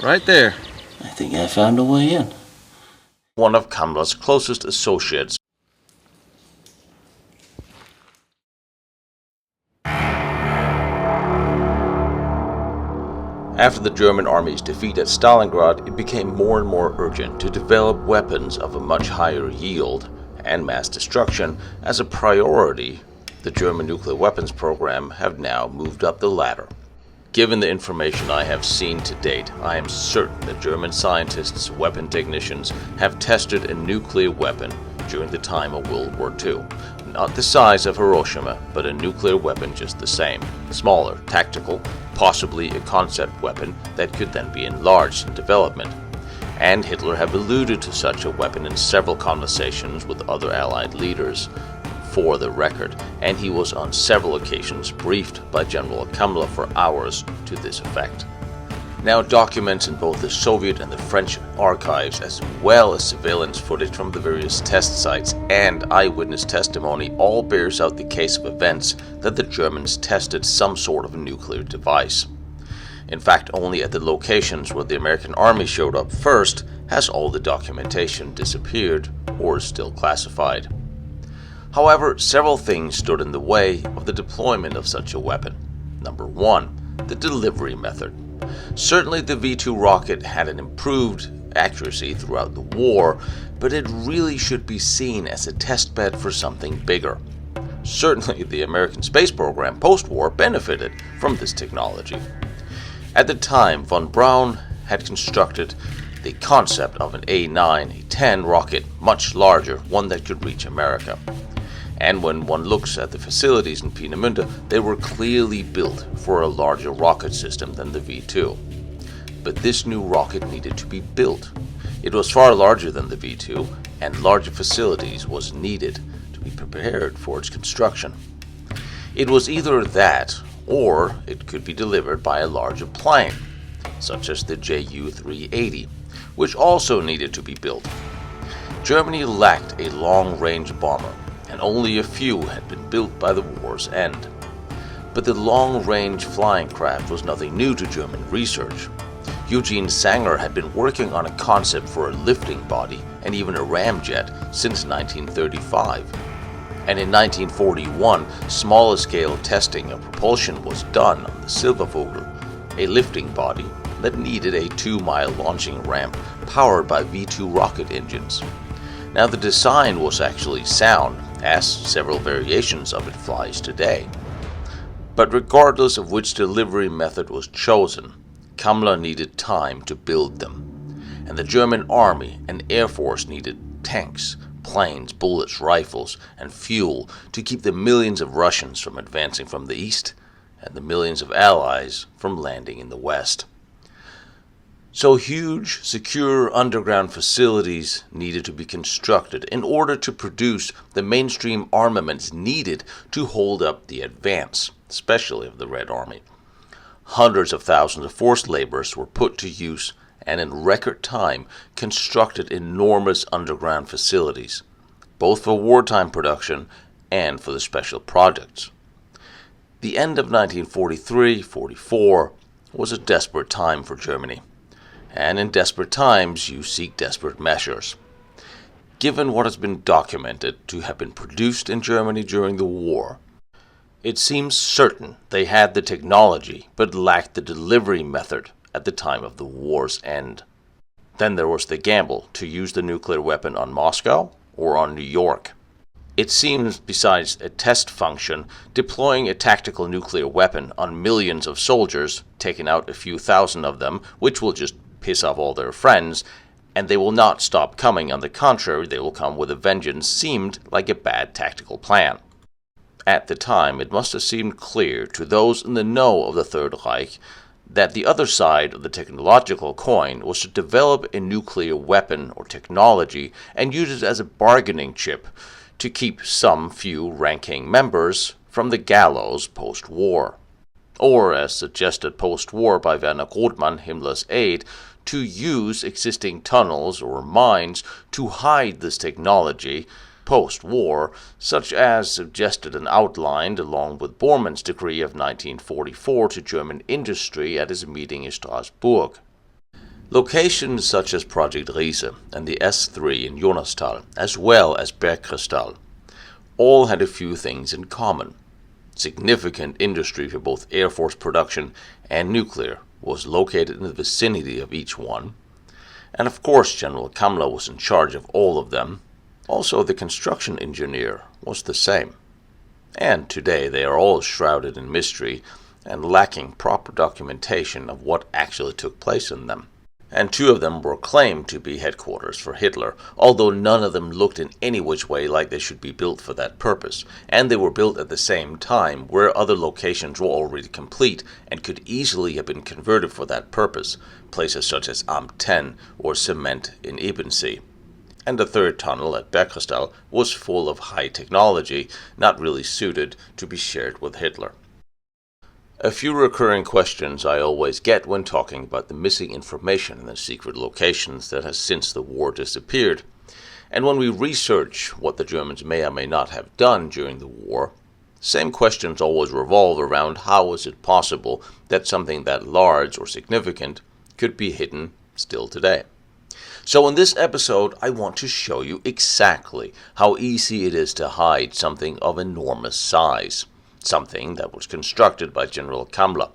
Right there. I think I found a way in. One of Kammler's closest associates. After the German army's defeat at Stalingrad, it became more and more urgent to develop weapons of a much higher yield and mass destruction as a priority. The German nuclear weapons program have now moved up the ladder. Given the information I have seen to date, I am certain that German scientists, weapon technicians, have tested a nuclear weapon during the time of World War II. Not the size of Hiroshima, but a nuclear weapon just the same. Smaller, tactical, possibly a concept weapon that could then be enlarged in development. And Hitler have alluded to such a weapon in several conversations with other Allied leaders. For the record, and he was on several occasions briefed by General Kammler for hours to this effect. Now documents in both the Soviet and the French archives, as well as surveillance footage from the various test sites and eyewitness testimony, all bears out the case of events that the Germans tested some sort of a nuclear device. In fact, only at the locations where the American army showed up first has all the documentation disappeared or is still classified. However, several things stood in the way of the deployment of such a weapon. Number one, the delivery method. Certainly the V2 rocket had an improved accuracy throughout the war, but it really should be seen as a testbed for something bigger. Certainly the American space program post-war benefited from this technology. At the time, von Braun had constructed the concept of an A9, A10 rocket, much larger, one that could reach America. And when one looks at the facilities in Peenemünde, they were clearly built for a larger rocket system than the V2. But this new rocket needed to be built. It was far larger than the V2, and larger facilities was needed to be prepared for its construction. It was either that, or it could be delivered by a larger plane, such as the Ju-380, which also needed to be built. Germany lacked a long-range bomber, and only a few had been built by the war's end. But the long-range flying craft was nothing new to German research. Eugene Sanger had been working on a concept for a lifting body and even a ramjet since 1935. And in 1941, smaller-scale testing of propulsion was done on the Silbervogel, a lifting body that needed a 2-mile launching ramp powered by V2 rocket engines. Now the design was actually sound, as several variations of it flies today. But regardless of which delivery method was chosen, Kammler needed time to build them. And the German army and air force needed tanks, planes, bullets, rifles, and fuel to keep the millions of Russians from advancing from the east and the millions of Allies from landing in the west. So huge, secure underground facilities needed to be constructed in order to produce the mainstream armaments needed to hold up the advance, especially of the Red Army. Hundreds of thousands of forced laborers were put to use and in record time constructed enormous underground facilities, both for wartime production and for the special projects. The end of 1943-44 was a desperate time for Germany. And in desperate times, you seek desperate measures. Given what has been documented to have been produced in Germany during the war, it seems certain they had the technology but lacked the delivery method at the time of the war's end. Then there was the gamble to use the nuclear weapon on Moscow or on New York. It seems, besides a test function, deploying a tactical nuclear weapon on millions of soldiers, taking out a few thousand of them, which will just piss off all their friends, and they will not stop coming. On the contrary, they will come with a vengeance, seemed like a bad tactical plan. At the time, it must have seemed clear to those in the know of the Third Reich that the other side of the technological coin was to develop a nuclear weapon or technology and use it as a bargaining chip to keep some few ranking members from the gallows post-war. Or, as suggested post-war by Werner Grothmann, Himmler's aide, to use existing tunnels or mines to hide this technology post-war, such as suggested and outlined along with Bormann's decree of 1944 to German industry at his meeting in Strasbourg. Locations such as Project Riese and the S3 in Jonastal, as well as Bergkristall, all had a few things in common. Significant industry for both Air Force production and nuclear was located in the vicinity of each one, and of course General Kammler was in charge of all of them. Also, the construction engineer was the same. And today they are all shrouded in mystery and lacking proper documentation of what actually took place in them. And two of them were claimed to be headquarters for Hitler, although none of them looked in any which way like they should be built for that purpose, and they were built at the same time where other locations were already complete and could easily have been converted for that purpose, places such as Amt 10 or Zement in Ebensee. And the third tunnel at Bergkristall was full of high technology, not really suited to be shared with Hitler. A few recurring questions I always get when talking about the missing information in the secret locations that has since the war disappeared. And when we research what the Germans may or may not have done during the war, same questions always revolve around how is it possible that something that large or significant could be hidden still today. So in this episode, I want to show you exactly how easy it is to hide something of enormous size. Something that was constructed by General Kammler.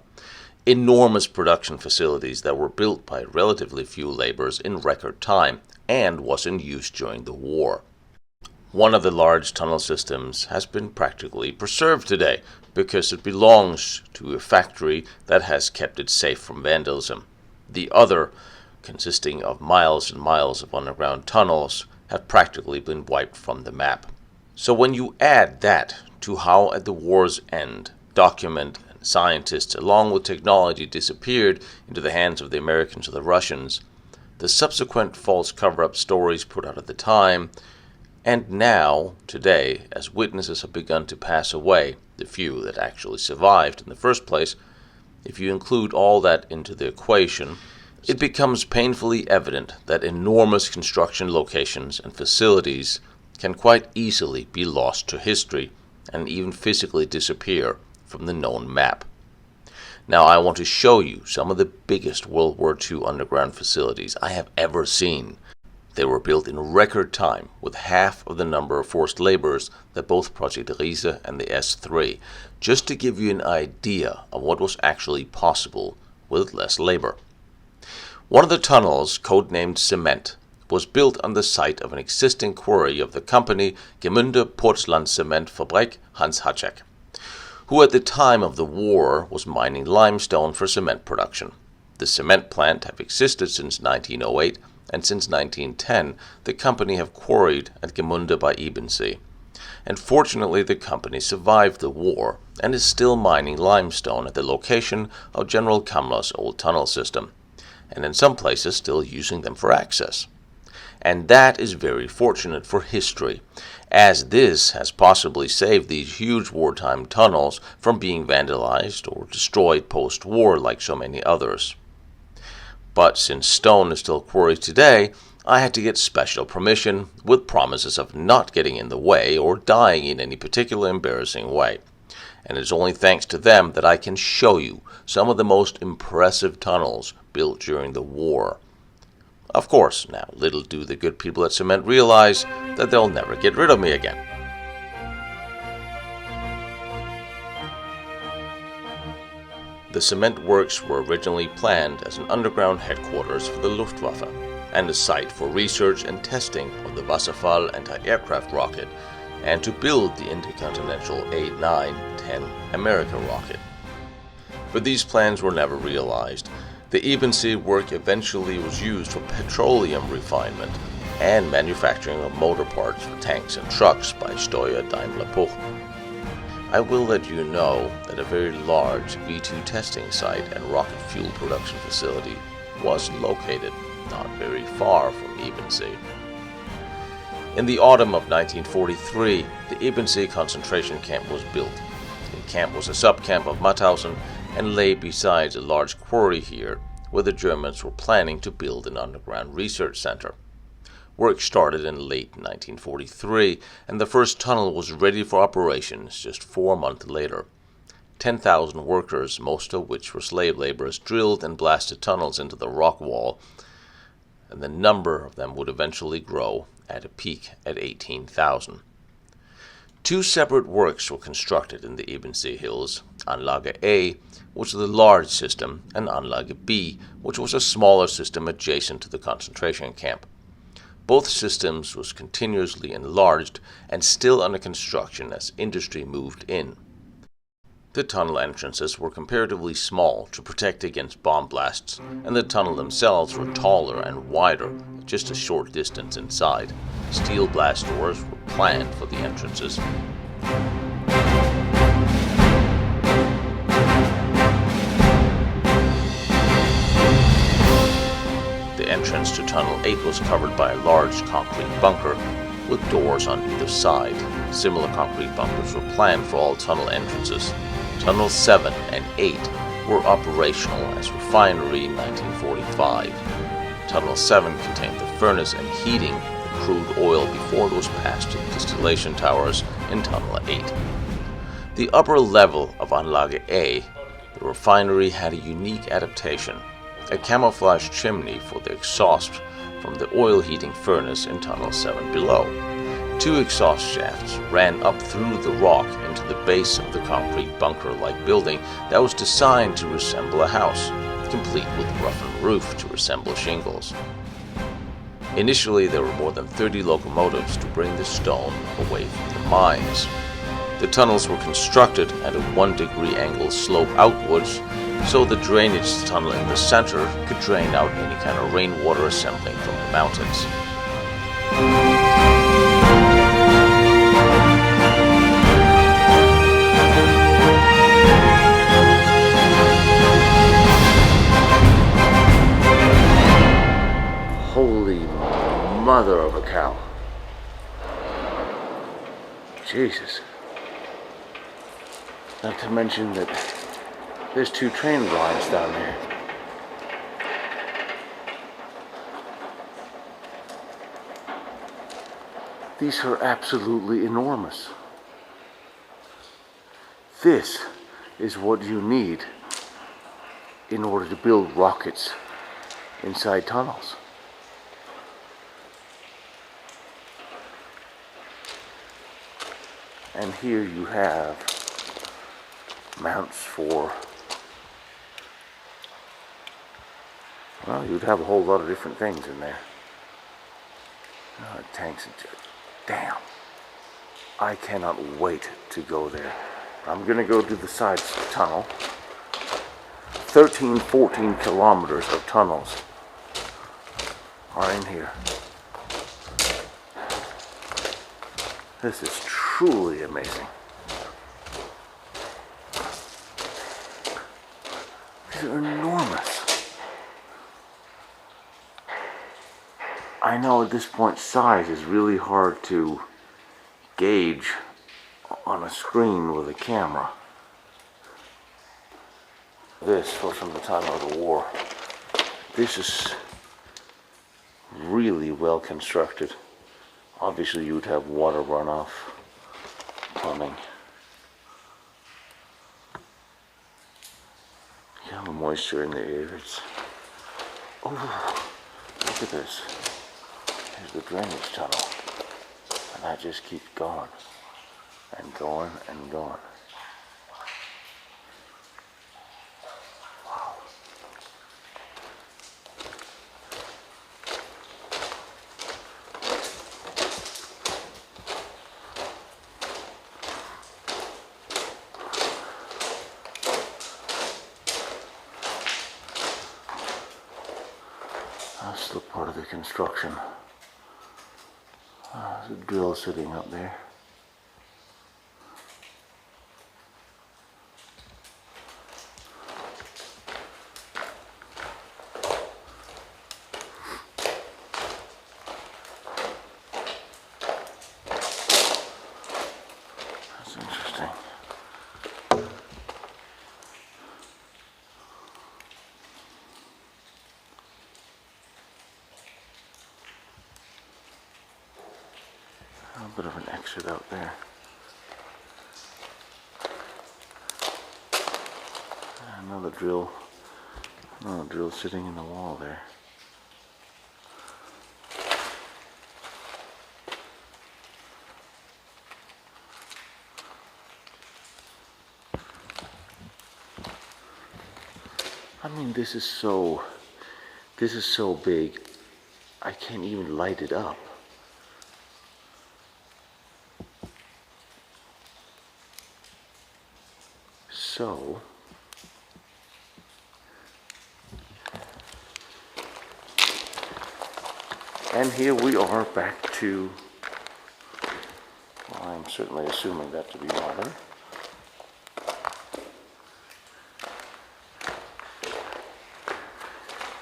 Enormous production facilities that were built by relatively few laborers in record time and was in use during the war. One of the large tunnel systems has been practically preserved today because it belongs to a factory that has kept it safe from vandalism. The other, consisting of miles and miles of underground tunnels, have practically been wiped from the map. So when you add that to how at the war's end, document and scientists along with technology disappeared into the hands of the Americans or the Russians, the subsequent false cover-up stories put out at the time, and now, today, as witnesses have begun to pass away, the few that actually survived in the first place, if you include all that into the equation, it becomes painfully evident that enormous construction locations and facilities can quite easily be lost to history and even physically disappear from the known map. Now I want to show you some of the biggest World War II underground facilities I have ever seen. They were built in record time with half of the number of forced laborers that both Project Riese and the S3, just to give you an idea of what was actually possible with less labor. One of the tunnels, codenamed Zement, was built on the site of an existing quarry of the company Gmünder Portland-Zementfabrik Hans Kammler, who at the time of the war was mining limestone for cement production. The cement plant have existed since 1908, and since 1910 the company have quarried at Gmünder by Ebensee. And fortunately the company survived the war and is still mining limestone at the location of General Kammler's old tunnel system, and in some places still using them for access. And that is very fortunate for history, as this has possibly saved these huge wartime tunnels from being vandalized or destroyed post-war like so many others. But since stone is still quarried today, I had to get special permission with promises of not getting in the way or dying in any particular embarrassing way. And it's only thanks to them that I can show you some of the most impressive tunnels built during the war. Of course, now little do the good people at Zement realize that they'll never get rid of me again. The cement works were originally planned as an underground headquarters for the Luftwaffe and a site for research and testing of the Wasserfall anti-aircraft rocket and to build the intercontinental A9-10 America rocket. But these plans were never realized. The Ebensee work eventually was used for petroleum refinement and manufacturing of motor parts for tanks and trucks by Steyr Daimler-Puch. I will let you know that a very large V2 testing site and rocket fuel production facility was located not very far from Ebensee. In the autumn of 1943, the Ebensee concentration camp was built. The camp was a sub-camp of Mauthausen and lay beside a large quarry here where the Germans were planning to build an underground research center. Work started in late 1943 and the first tunnel was ready for operations just 4 months later. 10,000 workers, most of which were slave laborers, drilled and blasted tunnels into the rock wall, and the number of them would eventually grow at a peak at 18,000. Two separate works were constructed in the Ebensee Hills, Anlage A, which was the large system, and Anlage B, which was a smaller system adjacent to the concentration camp. Both systems was continuously enlarged and still under construction as industry moved in. The tunnel entrances were comparatively small to protect against bomb blasts, and the tunnel themselves were taller and wider, just a short distance inside. Steel blast doors were planned for the entrances. The entrance to Tunnel 8 was covered by a large concrete bunker with doors on either side. Similar concrete bunkers were planned for all tunnel entrances. Tunnels 7 and 8 were operational as refinery in 1945. Tunnel 7 contained the furnace and heating the crude oil before it was passed to the distillation towers in Tunnel 8. The upper level of Anlage A, the refinery, had a unique adaptation, a camouflage chimney for the exhaust from the oil heating furnace in Tunnel 7 below. Two exhaust shafts ran up through the rock into the base of the concrete bunker-like building that was designed to resemble a house, complete with roughened roof to resemble shingles. Initially, there were more than 30 locomotives to bring the stone away from the mines. The tunnels were constructed at a 1-degree angle slope outwards, so the drainage tunnel in the center could drain out any kind of rainwater assembling from the mountains. Holy mother of a cow. Jesus. Not to mention that there's 2 train lines down there. These are absolutely enormous. This is what you need in order to build rockets inside tunnels. And here you have mounts for, well, you'd have a whole lot of different things in there. Tanks and damn. I cannot wait to go there. I'm gonna go to the side tunnel. 13, 14 kilometers of tunnels are in here. This is truly amazing. These are enormous. I know at this point size is really hard to gauge on a screen with a camera. This was from the time of the war. This is really well constructed. Obviously you would have water runoff, plumbing. You have moisture in the air. It's, oh, look at this. Here's the drainage tunnel. And that just keeps going and going and going. Wow. That's the part of the construction. There's a drill sitting up there. That's interesting. A bit of an exit out there. Another drill sitting in the wall there. I mean, this is so big, I can't even light it up. So, and here we are back to, well, I'm certainly assuming that to be water.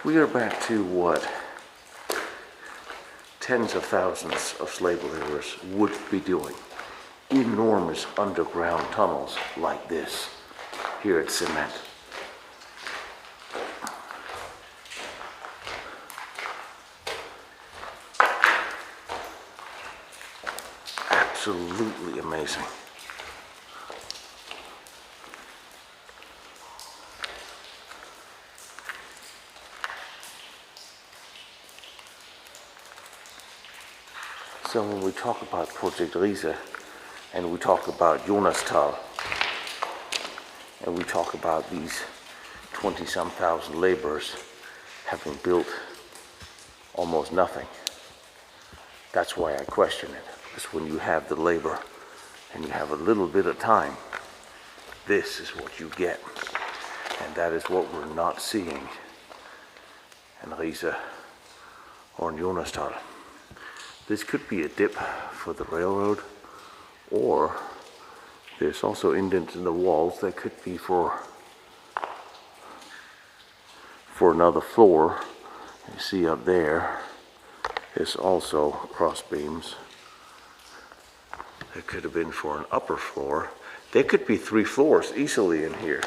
We are back to what tens of thousands of slave laborers would be doing. Enormous underground tunnels like this here at Zement. Absolutely amazing. So when we talk about Project Riese, and we talk about Jonastal, and we talk about these 20-some thousand laborers having built almost nothing, that's why I question it. Because when you have the labor and you have a little bit of time, this is what you get. And that is what we're not seeing in Riese or in Jonastal. This could be a dip for the railroad, or there's also indents in the walls that could be for another floor. You see up there is also cross beams. That could have been for an upper floor. There could be 3 floors easily in here.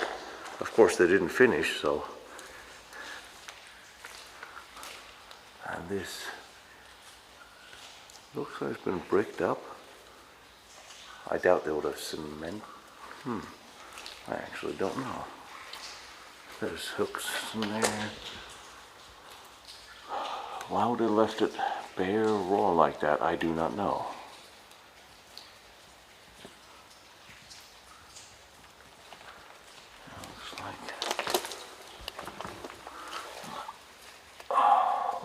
Of course, they didn't finish, so. And this looks like it's been bricked up. I doubt they would have cement. I actually don't know. There's hooks in there. Why would they have left it bare, raw like that? I do not know. Looks like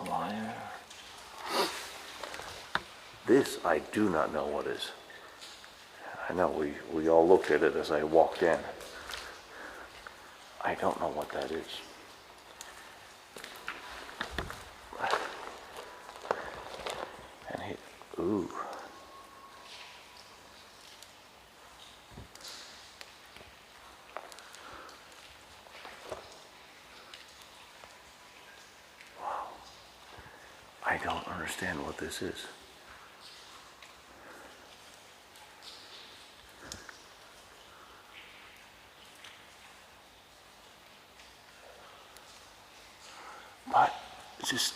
wire. This I do not know what is. I know we all looked at it as I walked in. I don't know what that is. And ooh. Wow. I don't understand what this is. But just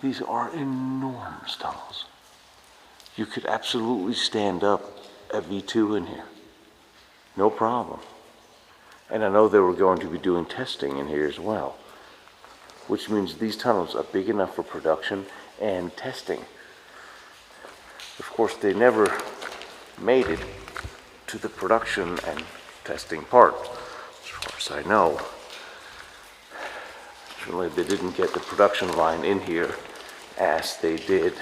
these are enormous tunnels. You could absolutely stand up a V2 in here, no problem. And I know they were going to be doing testing in here as well, which means these tunnels are big enough for production and testing. Of course, they never made it to the production and testing part, as far as I know. Certainly they didn't get the production line in here as they did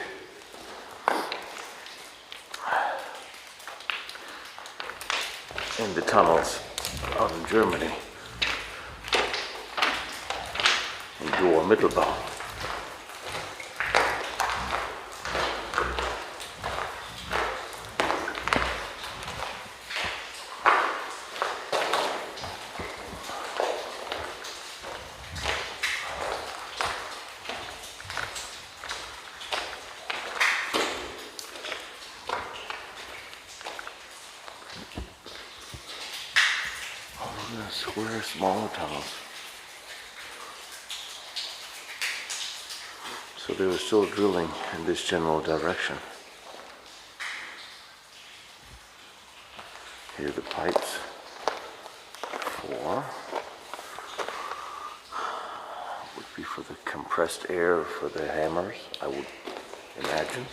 in the tunnels out in Germany, in Mittelbau. Square, smaller tunnels. So they were still drilling in this general direction. Here are the pipes. for would be for the compressed air for the hammers, I would imagine.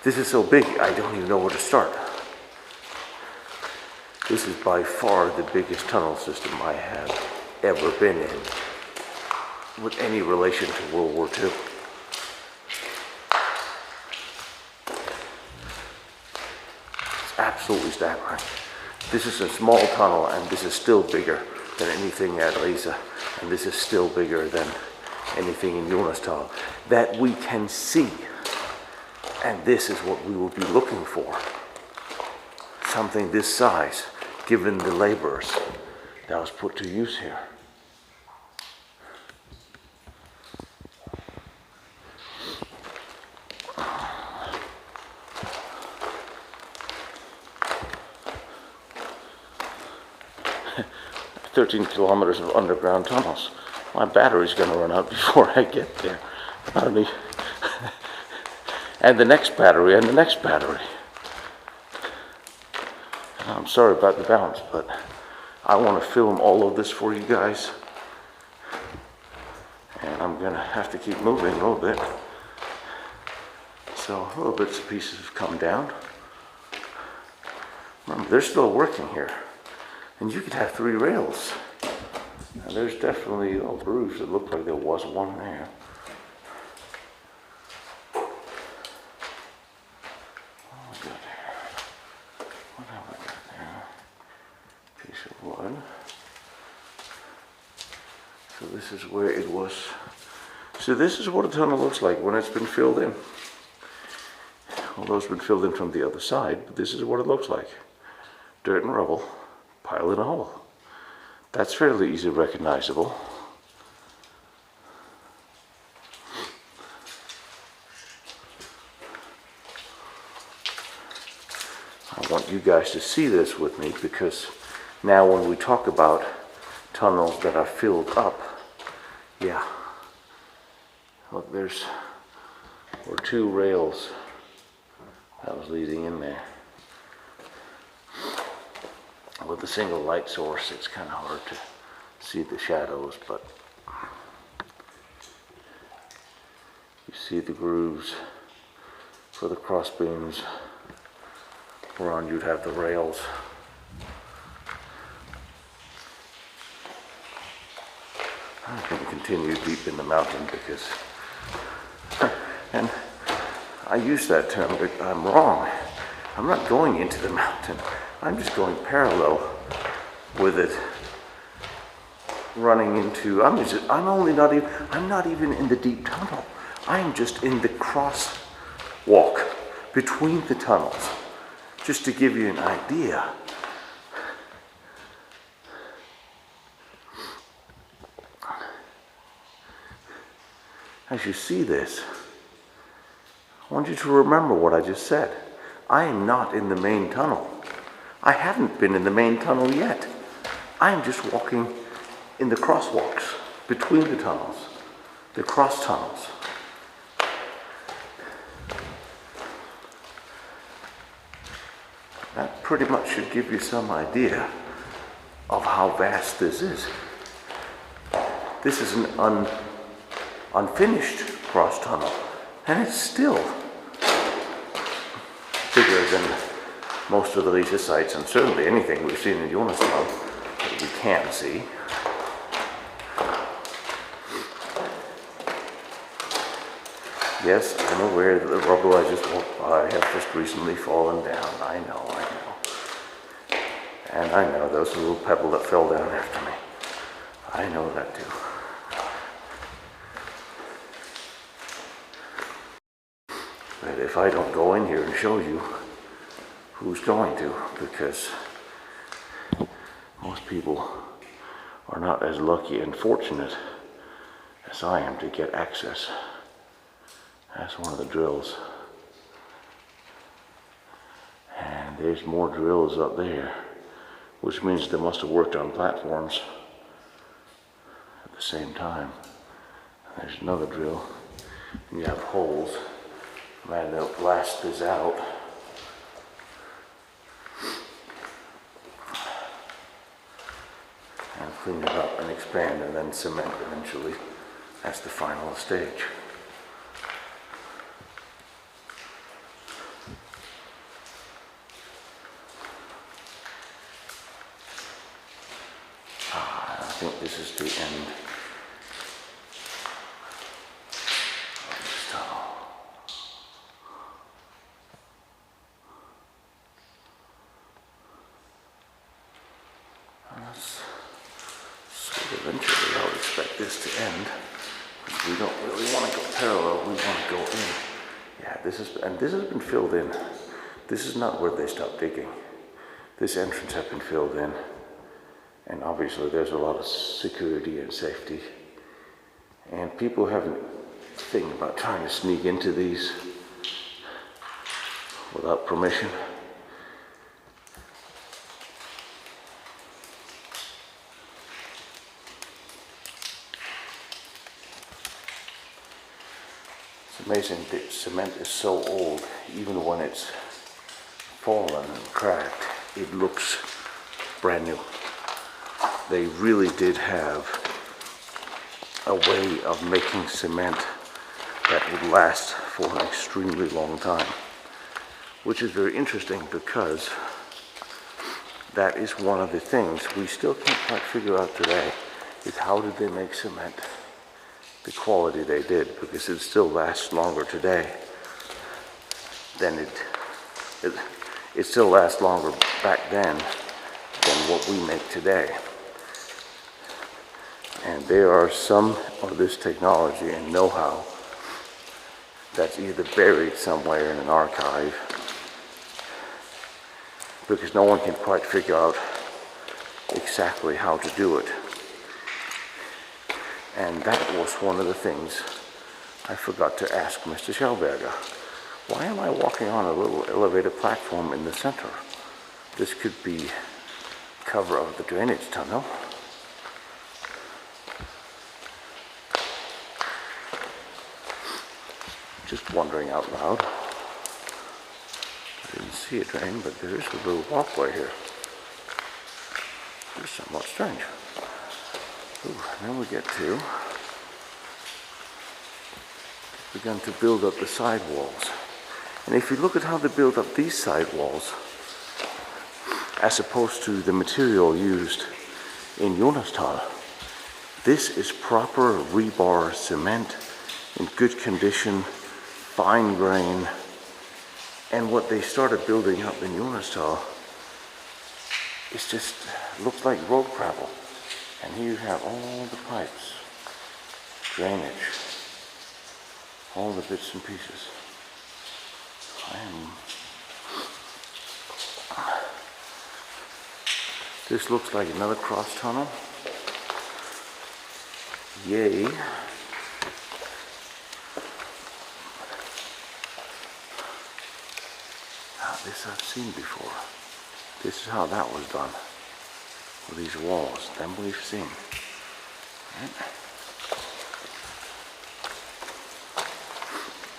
This is so big, I don't even know where to start. This is by far the biggest tunnel system I have ever been in, with any relation to World War II. It's absolutely staggering. This is a small tunnel, and this is still bigger than anything at Riese, and this is still bigger than anything in Jonastal that we can see. And this is what we will be looking for. Something this size, given the laborers that was put to use here. "13 kilometers of underground tunnels. My battery's going to run out before I get there. And the next battery, and the next battery. I'm sorry about the balance, but I want to film all of this for you guys. And I'm going to have to keep moving a little bit. So little bits and pieces have come down. Remember, they're still working here. And you could have 3 rails. And there's definitely grooves that look like there was one there. So this is where it was. So this is what a tunnel looks like when it's been filled in. Although it's been filled in from the other side, but this is what it looks like. Dirt and rubble, piled in a hole. That's fairly easily recognizable. I want you guys to see this with me, because now when we talk about tunnels that are filled up, yeah, look, there were 2 rails that was leading in there. With a single light source, it's kind of hard to see the shadows, but you see the grooves for the cross beams. Around you'd have the rails. I'm going to continue deep in the mountain because, and I use that term, but I'm wrong. I'm not going into the mountain. I'm just going parallel with it, running into, I'm not even in the deep tunnel. I am just in the crosswalk between the tunnels, just to give you an idea. As you see this, I want you to remember what I just said. I am not in the main tunnel. I haven't been in the main tunnel yet. I am just walking in the crosswalks between the tunnels, the cross tunnels. That pretty much should give you some idea of how vast this is. This is an unfinished cross tunnel, and it's still bigger than most of the Riese sites, and certainly anything we've seen in Jonastal that we can see. Yes, I'm aware that the rubble I just walked by has just recently fallen down. I know. And I know there was a little pebble that fell down after me. I know that too. But if I don't go in here and show you, who's going to? Because most people are not as lucky and fortunate as I am to get access. That's one of the drills. And there's more drills up there, which means they must have worked on platforms at the same time. There's another drill, and you have holes. Man, they'll blast this out. and clean it up and expand, and then cement eventually as the final stage. I think this is the end of this tunnel. So eventually I'll expect this to end, because we don't really want to go parallel, we want to go in. Yeah, this has been filled in. This is not where they stopped digging. This entrance has been filled in, and obviously there's a lot of security and safety. And people haven't think about trying to sneak into these without permission. It's amazing that cement is so old, even when it's fallen and cracked, it looks brand new. They really did have a way of making cement that would last for an extremely long time, which is very interesting, because that is one of the things we still can't quite figure out today, is how did they make cement the quality they did, because it still lasts longer today than it still lasts longer back then than what we make today. And there are some of this technology and know-how that's either buried somewhere in an archive, because no one can quite figure out exactly how to do it. And that was one of the things I forgot to ask Mr. Schellberger. Why am I walking on a little elevated platform in the center? This could be cover of the drainage tunnel. Just wondering out loud. I didn't see a drain, but there is a little walkway here. It's somewhat strange. Ooh, then we get to begun to build up the side walls. And if you look at how they build up these side walls, as opposed to the material used in Jonasthal, this is proper rebar cement in good condition, fine grain. And what they started building up in Jonasthal is just looks like road gravel. And here you have all the pipes, drainage, all the bits and pieces. This looks like another cross tunnel. Yay. Now this I've seen before. This is how that was done. With these walls, then we've seen. Right?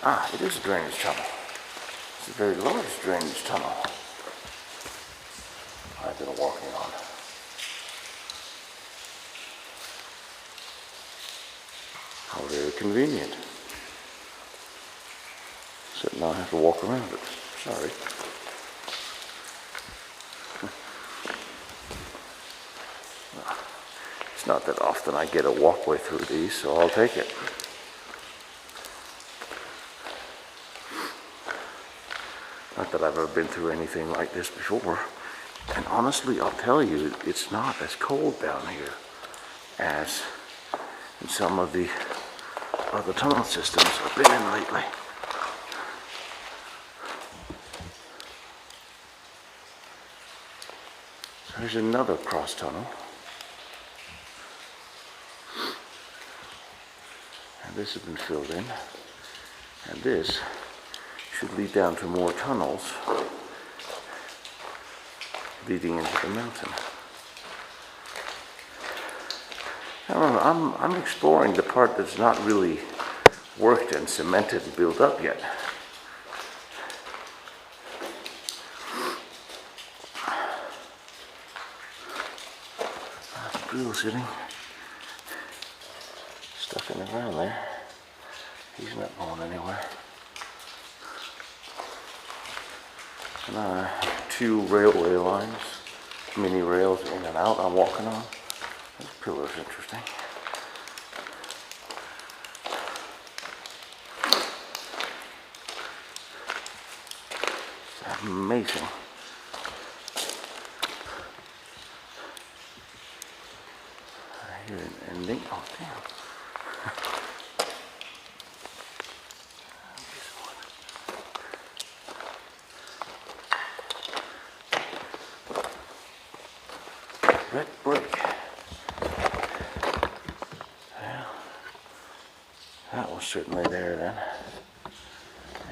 Ah, it is a drainage tunnel. It's a very large drainage tunnel I've been walking on. How very convenient. So now I have to walk around it. Sorry. It's not that often I get a walkway through these, so I'll take it. Not that I've ever been through anything like this before. And honestly, I'll tell you, it's not as cold down here as in some of the other tunnel systems I've been in lately. So here's another cross tunnel. And this has been filled in. And this should lead down to more tunnels leading into the mountain. Now remember, I'm exploring the part that's not really worked and cemented and built up yet. drill sitting, stuck in the ground there. He's not going anywhere. And two railway lines, mini rails in and out I'm walking on. This pillar's interesting. It's amazing. I hear an ending. Oh, damn. Red brick. Well, that was certainly there then.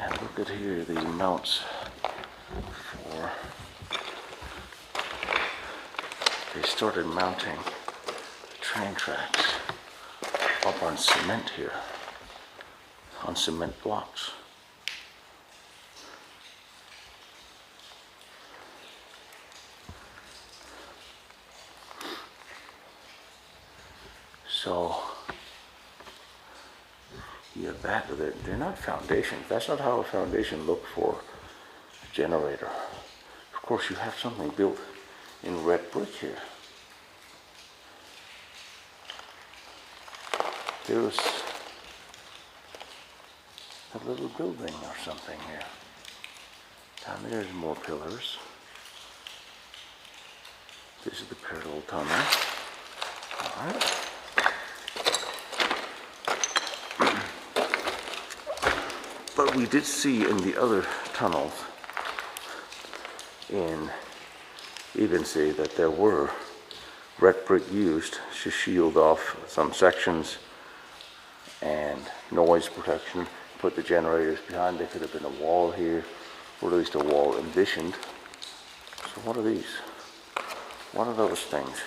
And look at here, the mounts for. They started mounting the train tracks up on cement here, on cement blocks. So, yeah, they're not foundations. That's not how a foundation looked for a generator. Of course, you have something built in red brick here. There's a little building or something here. Down there's more pillars. This is the parallel tunnel. All right. But we did see in the other tunnels in Ebensee that there were red brick used to shield off some sections and noise protection. Put the generators behind. There could have been a wall here, or at least a wall envisioned. So what are these? What are those things?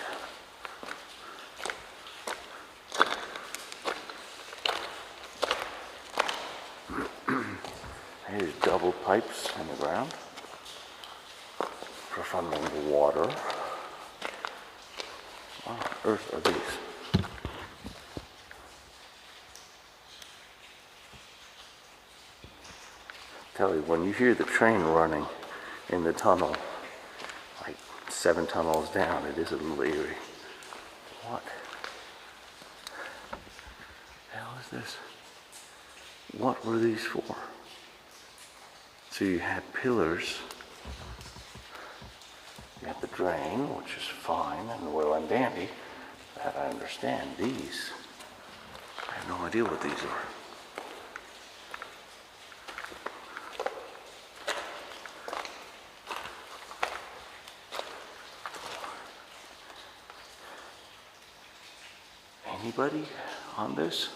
Here's double pipes in the ground for funneling the water. What on earth are these? Tell you, when you hear the train running in the tunnel, like 7 tunnels down, it is a little eerie. What the hell is this? What were these for? So you had pillars, you had the drain, which is fine and well and dandy, that I understand. These, I have no idea what these are. Anybody on this?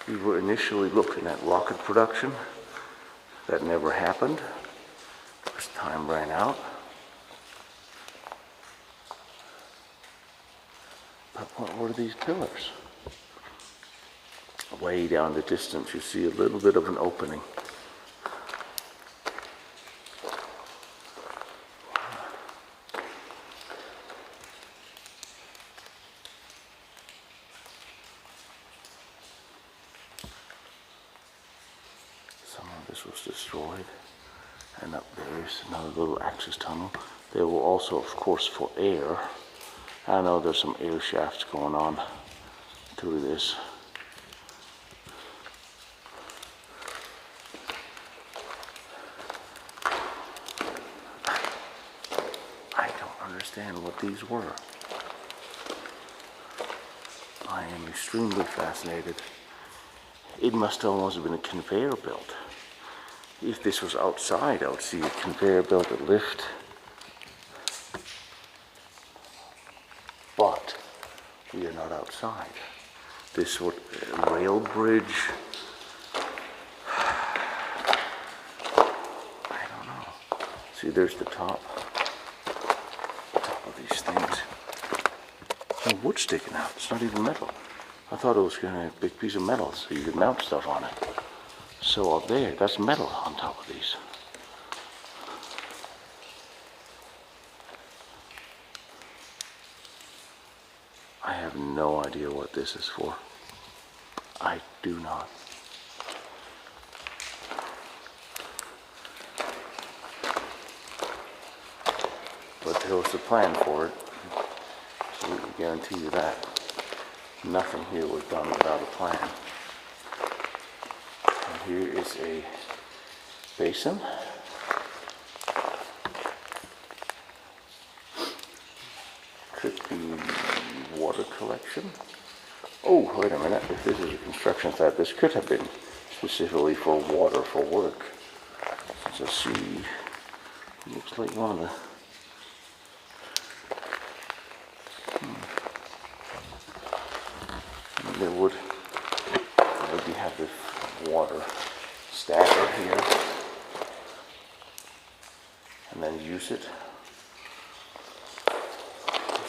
We were initially looking at rocket production. That never happened because time ran out. But what were these pillars? Way down the distance you see a little bit of an opening. This was destroyed, and up there's another little access tunnel. They were also, of course, for air. I know there's some air shafts going on through this. I don't understand what these were. I am extremely fascinated. It must almost have been a conveyor belt. If this was outside, I would see a conveyor belt, a lift. But we are not outside. This was a rail bridge. I don't know. See, there's the top of these things. There's wood sticking out. It's not even metal. I thought it was a big piece of metal so you could mount stuff on it. So up there, that's metal on top of these. I have no idea what this is for. I do not. But there was a plan for it, so we can guarantee you that. Nothing here was done without a plan. And here is a basin. Could be water collection. Oh, wait a minute. If this is a construction site, this could have been specifically for water for work. Since I see, looks like one of the There would maybe have the water stagger here and then use it.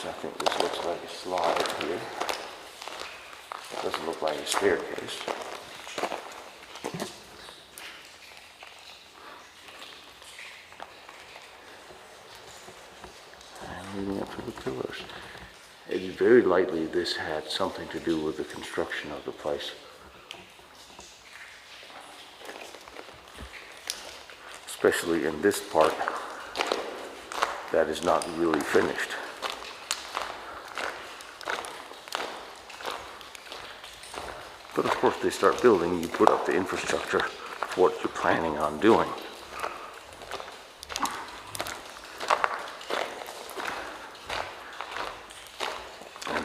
So I think this looks like a slide here. It doesn't look like a staircase. And leading up to the pillars. It's very likely this had something to do with the construction of the place. Especially in this part that is not really finished. But of course they start building, you put up the infrastructure for what you're planning on doing.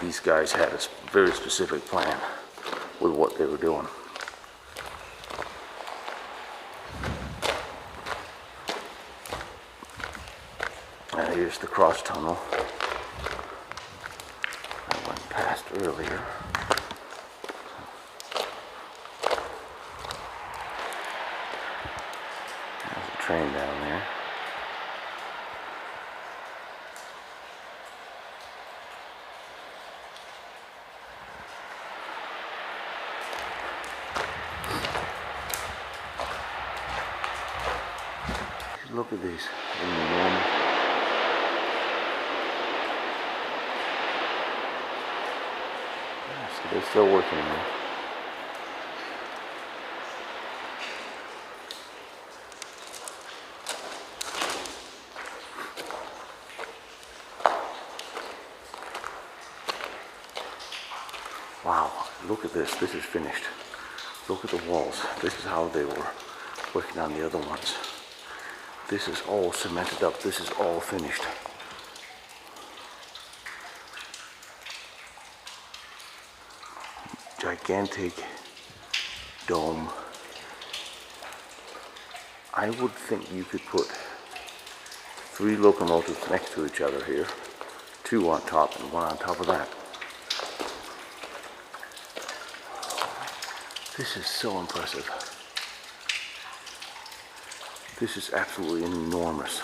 These guys had a very specific plan with what they were doing. And here's the cross tunnel I went past earlier. There's a train down there. Look at these enormous. So they're still working there. Wow, look at this. This is finished. Look at the walls. This is how they were working on the other ones. This is all cemented up. This is all finished. Gigantic dome. I would think you could put 3 locomotives next to each other here. 2 on top and 1 on top of that. This is so impressive. This is absolutely enormous.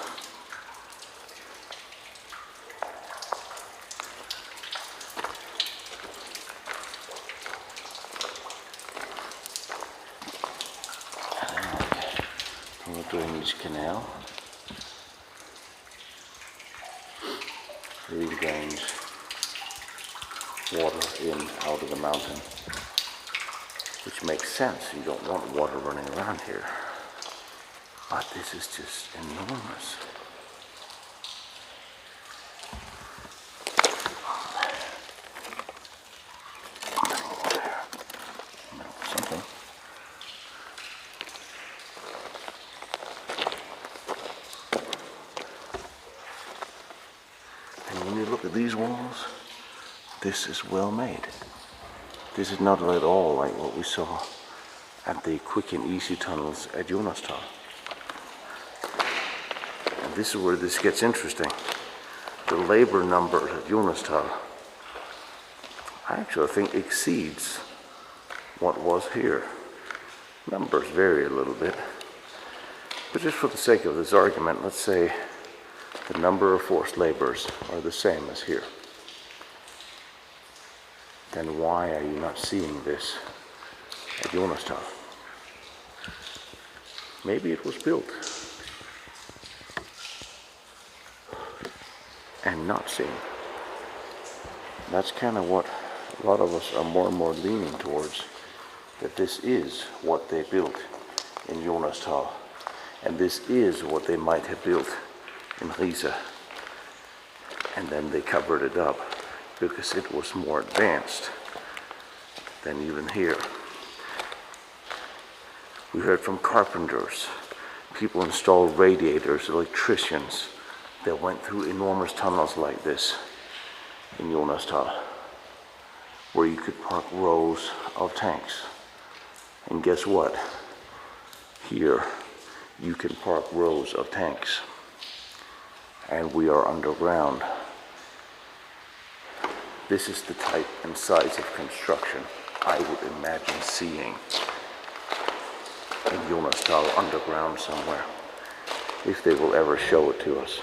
And a drainage canal. Really drains water in out of the mountain, which makes sense. You don't want water running around here. But this is just enormous. Something. And when you look at these walls, this is well made. This is not at all like what we saw at the quick and easy tunnels at Jonastal. This is where this gets interesting. The labor number at Jonastal, I actually think exceeds what was here. Numbers vary a little bit, but just for the sake of this argument, let's say the number of forced laborers are the same as here. Then why are you not seeing this at Jonastal? Maybe it was built and not seen. That's kind of what a lot of us are more and more leaning towards, that this is what they built in Jonastal, and this is what they might have built in Riesa, and then they covered it up because it was more advanced than even here. We heard from carpenters, people installed radiators, electricians that went through enormous tunnels like this in Jonastal, where you could park rows of tanks. And guess what? Here you can park rows of tanks. And we are underground. This is the type and size of construction I would imagine seeing in Jonastal underground somewhere, if they will ever show it to us.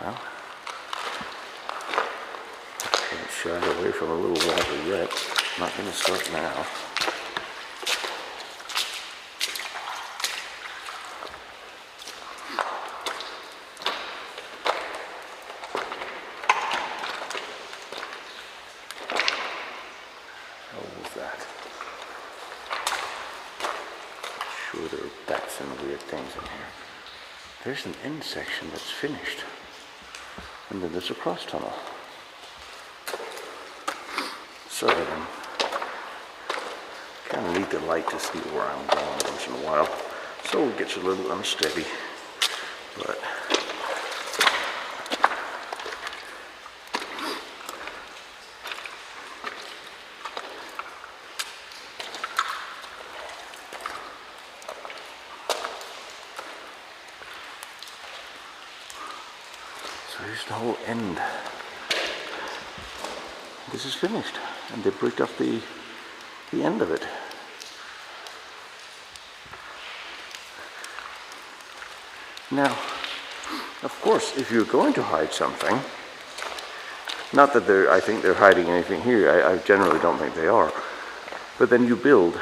Well, haven't shied away from a little water yet. Not going to start now. What was that? Sure, there are bats and weird things in here. There's an end section that's finished. And then there's a cross tunnel. So then, kind of need the light to see where I'm going once in a while. So it gets a little unsteady. But so here's the whole end. This is finished, and they bricked up the end of it. Now, of course, if you're going to hide something, not that I think they're hiding anything here, I generally don't think they are, but then you build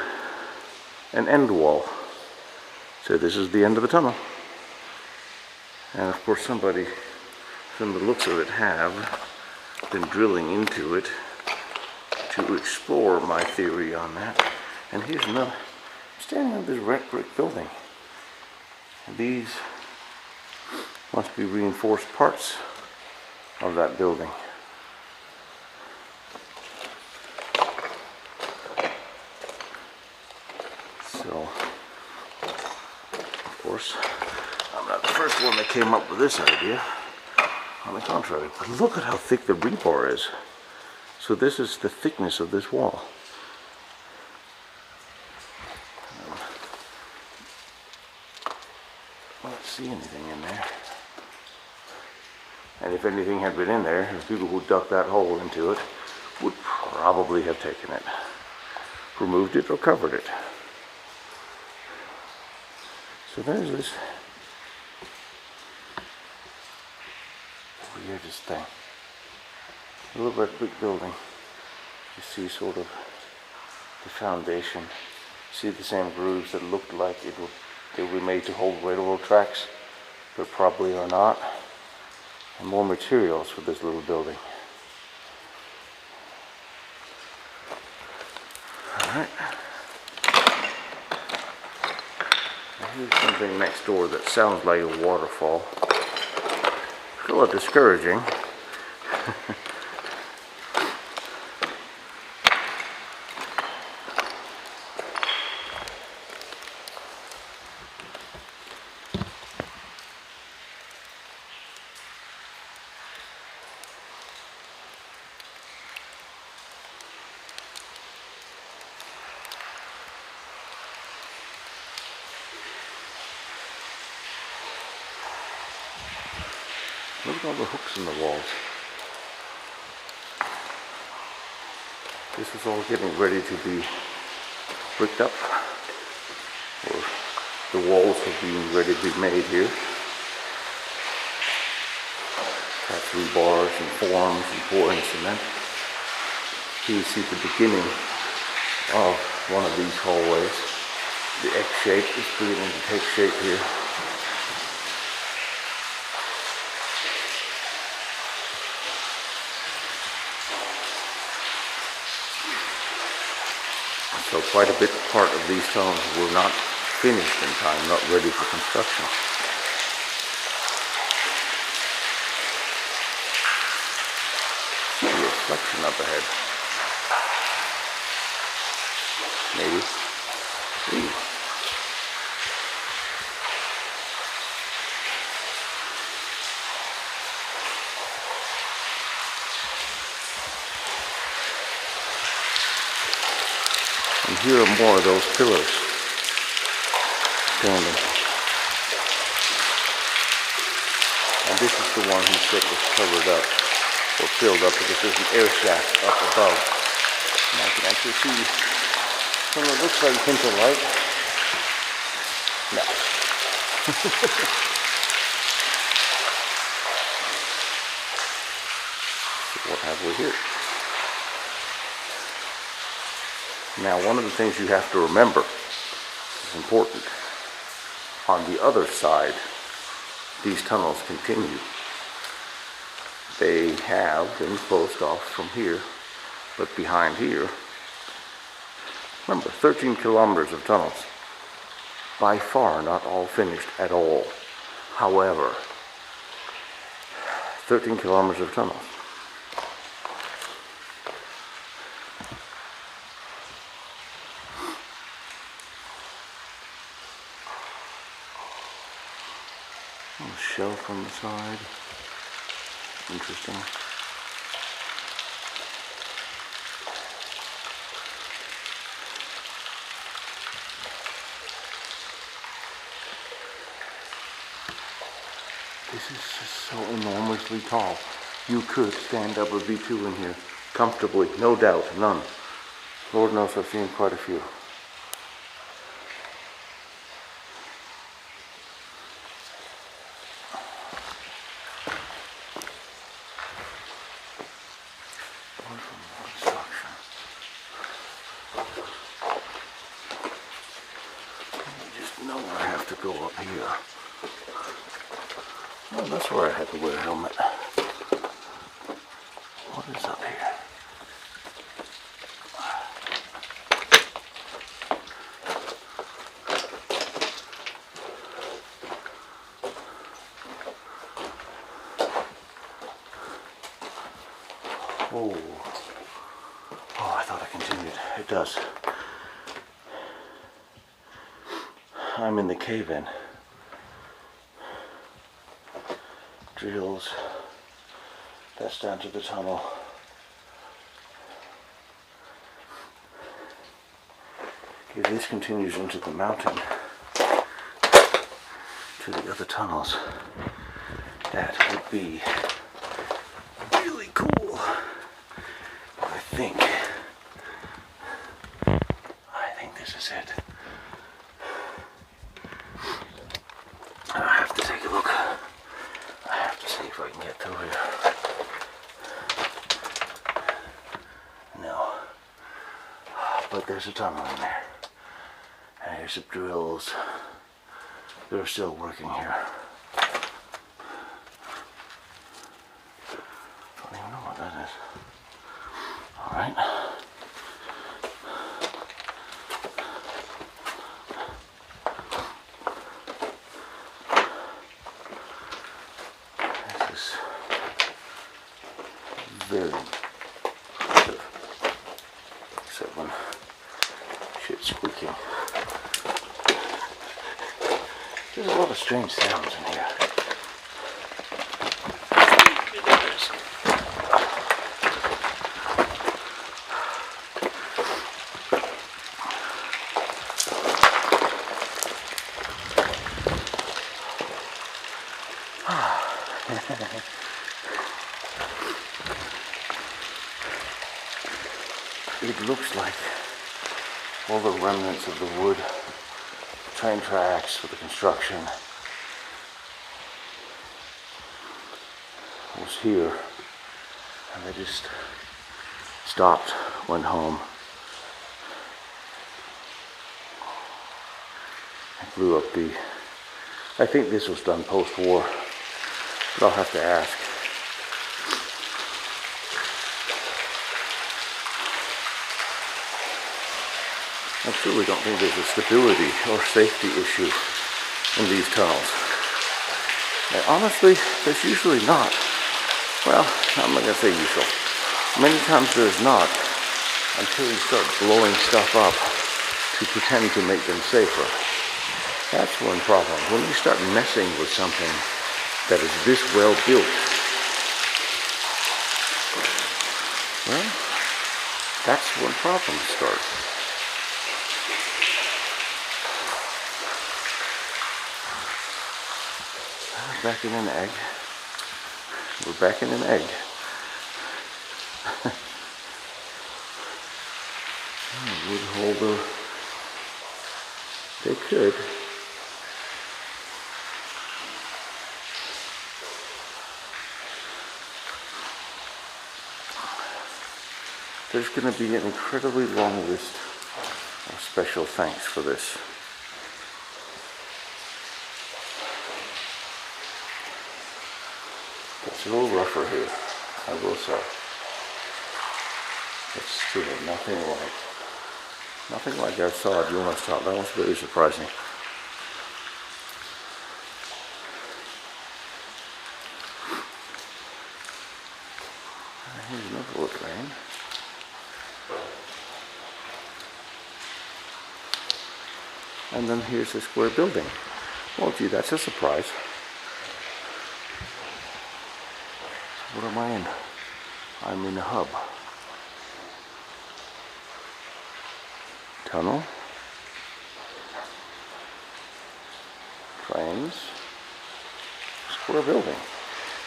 an end wall. So this is the end of the tunnel. And of course somebody, from the looks of it, have been drilling into it to explore my theory on that. And here's another, standing on this red brick building. And these must be reinforced parts of that building. So, of course, I'm not the first one that came up with this idea. On the contrary, but look at how thick the rebar is. So this is the thickness of this wall. I don't see anything in there. And if anything had been in there, the people who dug that hole into it would probably have taken it, removed it, or covered it. So there's this weirdest thing. A little red brick building. You see sort of the foundation. See the same grooves that looked like they were made to hold railroad tracks, but probably are not. And more materials for this little building. Alright. Here's something next door that sounds like a waterfall. It's a little discouraging. Look at all the hooks in the walls. This is all getting ready to be bricked up, or the walls are being ready to be made here. Got through bars and forms and pouring cement. Here you see the beginning of one of these hallways. The X shape is beginning to take shape here. So quite a bit part of these tunnels were not finished in time, not ready for construction. See a reflection up ahead. Maybe. Ooh. And here are more of those pillars standing. And this is the one he said was covered up or filled up because there's an air shaft up above. And I can actually see some that looks like a hint of light. No. So what have we here? Now, one of the things you have to remember is important. On the other side, these tunnels continue. They have been closed off from here, but behind here, remember, 13 kilometers of tunnels. By far not all finished at all. However, 13 kilometers of tunnels. Shelf on the side. Interesting. This is just so enormously tall. You could stand up a V2 in here comfortably, no doubt, none. Lord knows I've seen quite a few. Go up here. Oh, that's where I had to wear a helmet. What is up here? Oh, I thought it continued. It does. I'm in the cave-in. Drills. That's down to the tunnel. If this continues into the mountain to the other tunnels, that would be really cool. I think this is it. I have to take a look. I have to see if I can get through here. No. But there's a tunnel in there. And here's some drills. They're still working here. Don't even know what that is. Alright. Very impressive. Except when shit's squeaking. There's a lot of strange sounds in here. It looks like all the remnants of the wood, train tracks for the construction was here, and they just stopped, went home, and blew up the, I think this was done post-war, but I'll have to ask. I truly don't think there's a stability or safety issue in these tunnels. And honestly, there's usually not. Well, I'm not going to say usual. Many times there's not, until you start blowing stuff up to pretend to make them safer. That's one problem. When you start messing with something that is this well built, well, that's when problems start. Back in an egg. We're back in an egg. Wood holder. They could. There's going to be an incredibly long list of special thanks for this. It's a little rougher here, I will say. It's still nothing like I saw at Jonas Top. That was very surprising. Here's another wood lane. And then here's the square building. Well, gee, that's a surprise. What am I in? I'm in a hub. Tunnel. Trains. Square building.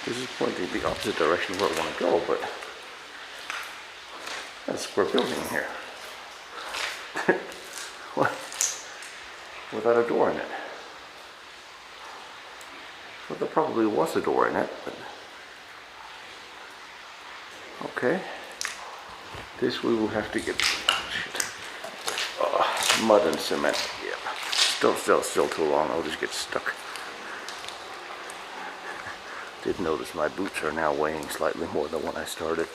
This is pointing the opposite direction where I want to go, but that's a square building here. What? Without a door in it. Well, there probably was a door in it, but okay. This we will have to get mud and cement. Yeah. Still too long. I'll just get stuck. Did notice my boots are now weighing slightly more than when I started.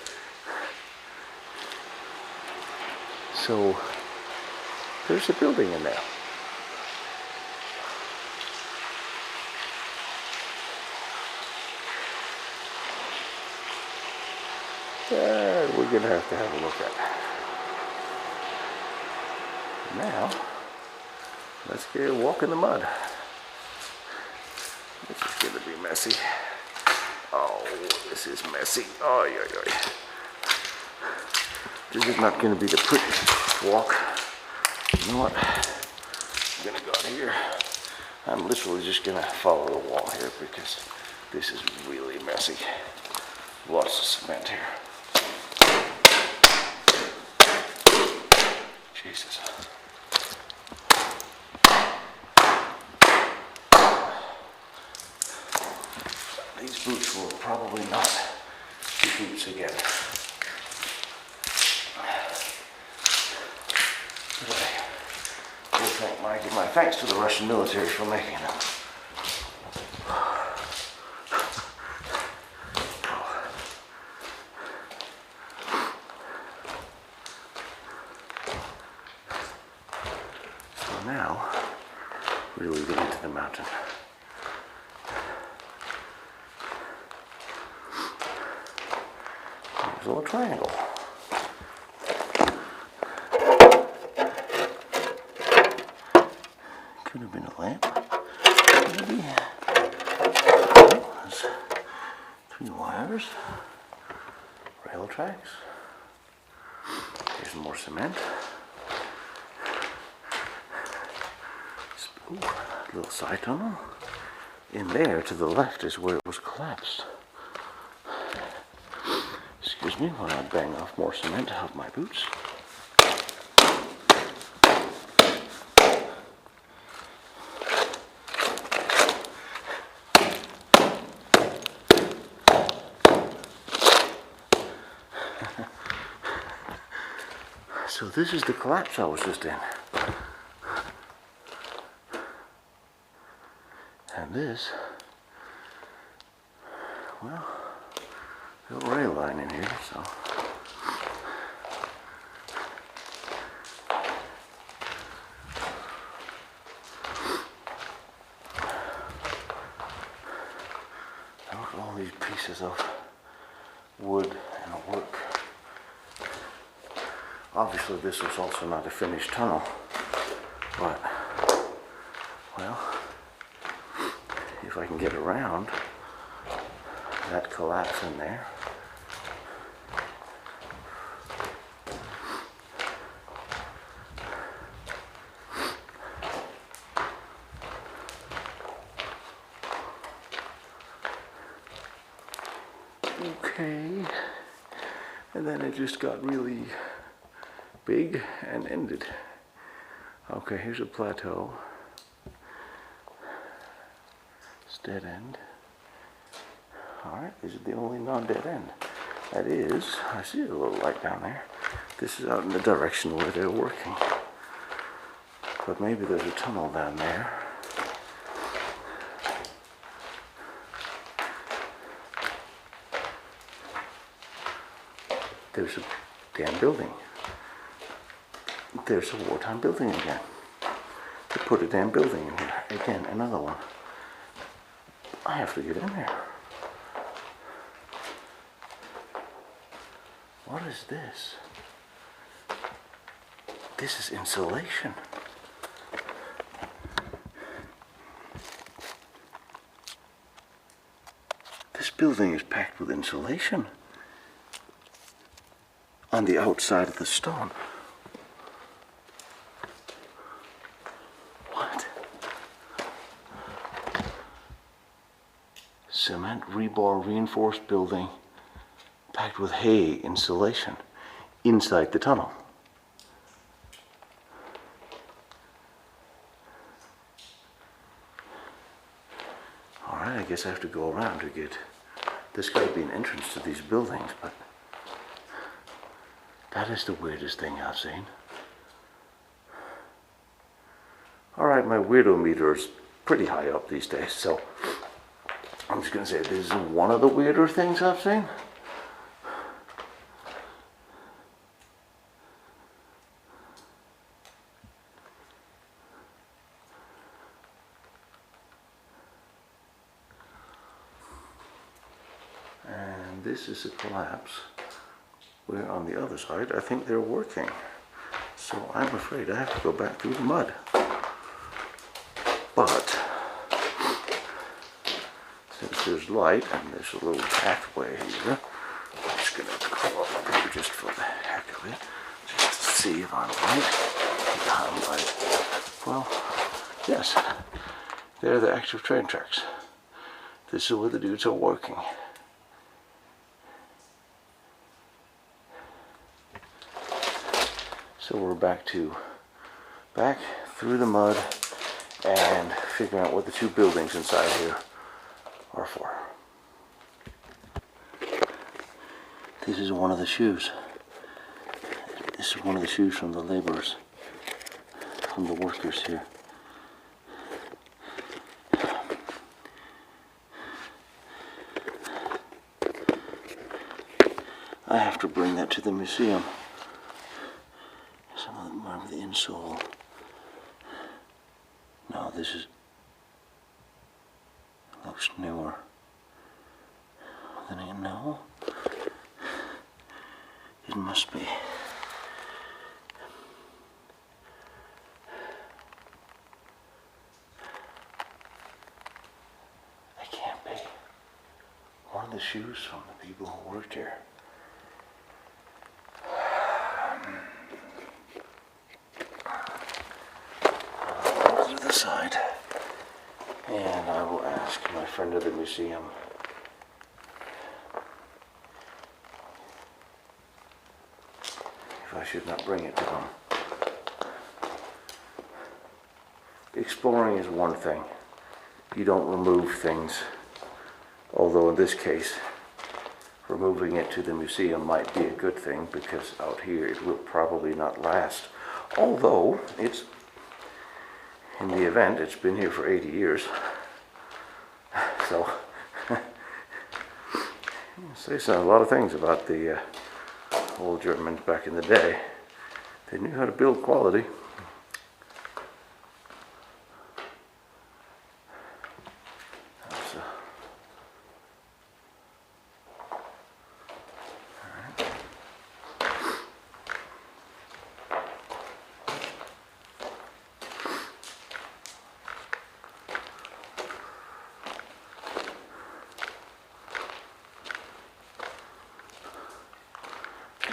So there's a building in there. We're going to have a look at. Now, let's get a walk in the mud. This is going to be messy. Oh, this is messy. Oh, yeah. This is not going to be the prettiest walk. You know what? I'm going to go out here. I'm literally just going to follow the wall here because this is really messy. Lots of cement here. Jesus. These boots will probably not be boots again. But I will thank my thanks to the Russian military for making them. Now, really get into the mountain. There's a little triangle. Could have been a lamp. Maybe. There's 3 wires. Rail tracks. There's more cement. Ooh, little side tunnel. In there to the left is where it was collapsed. Excuse me while I bang off more cement off my boots. So this is the collapse I was just in. And this, well, there's a rail line in here, so. Look at all these pieces of wood and work. Obviously this was also not a finished tunnel, but, well, if I can get around that collapse in there. Okay, and then it just got really big and ended. Okay, here's a plateau. It's dead end. Alright, this is the only non-dead end. That is, I see a little light down there. This is out in the direction where they're working. But maybe there's a tunnel down there. There's a damn building. There's a wartime building again. They put a damn building in here. Again, another one. I have to get in there. What is this? This is insulation. This building is packed with insulation on the outside of the stone. What? Cement rebar reinforced building packed with hay insulation inside the tunnel. Alright, I guess I have to go around to get... There's got to be an entrance to these buildings, but that is the weirdest thing I've seen. Alright, my weirdo meter is pretty high up these days, so I'm just going to say this is one of the weirder things I've seen. And this is a collapse where on the other side I think they're working. So I'm afraid I have to go back through the mud. But since there's light and there's a little pathway here, I'm just going to crawl up here just for the heck of it, just to see if I'm right. If I'm right. Well, yes, they're the active train tracks. This is where the dudes are working. So we're back through the mud and figuring out what the two buildings inside here are for. This is one of the shoes. This is one of the shoes from the laborers, from the workers here. I have to bring that to the museum. Some of them are the insole. No, this is... looks newer. Then I know. It must be. It can't be. One of the shoes from the people who worked here. Side, and I will ask my friend at the museum if I should not bring it to them. Exploring is one thing. You don't remove things, although in this case removing it to the museum might be a good thing, because out here it will probably not last. Although, it's, in the event, it's been here for 80 years. So, say a lot of things about the old Germans back in the day. They knew how to build quality.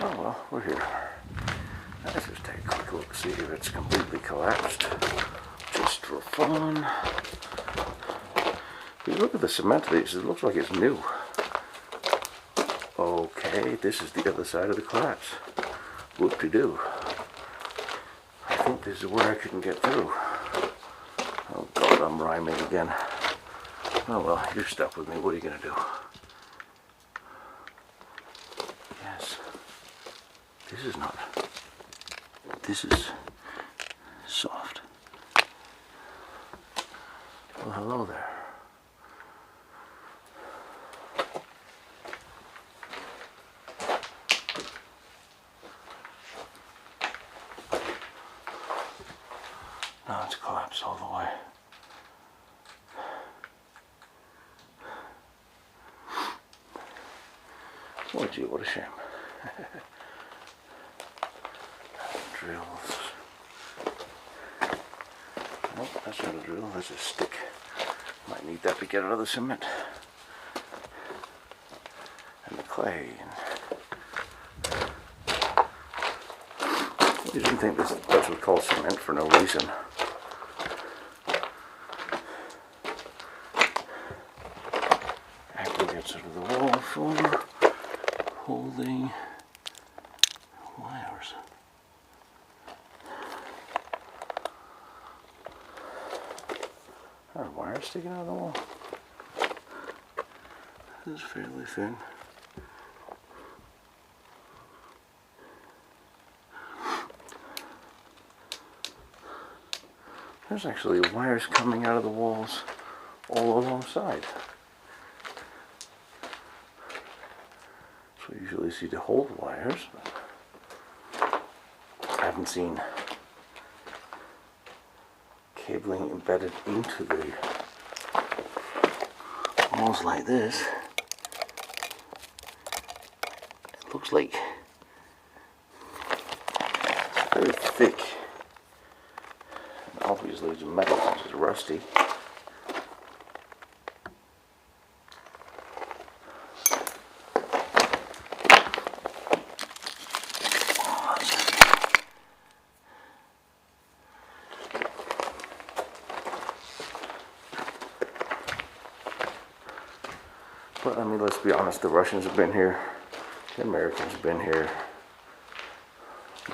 Oh well, we're here. Let's just take a quick look, see if it's completely collapsed. Just for fun. If you look at the cement of these, it looks like it's new. Okay, this is the other side of the collapse. Whoop-de-doo. I think this is where I couldn't get through. Oh God, I'm rhyming again. Oh well, you're stuck with me. What are you going to do? Yes. This is not. This is soft. Well, hello there. Now it's collapsed all the way. Oh gee, what a shame. Drills. Nope, that's not a drill, that's a stick. Might need that to get out of the cement. And the clay. You didn't think this was called cement for no reason. Aggregates out of the wall for holding wires. Are wires sticking out of the wall? This is fairly thin. There's actually wires coming out of the walls all alongside. So we usually see to hold wires, but I haven't seen cabling embedded into the walls like this. It looks like it's very thick. And obviously it's metal since it's rusty. But I mean, let's be honest, the Russians have been here, the Americans have been here.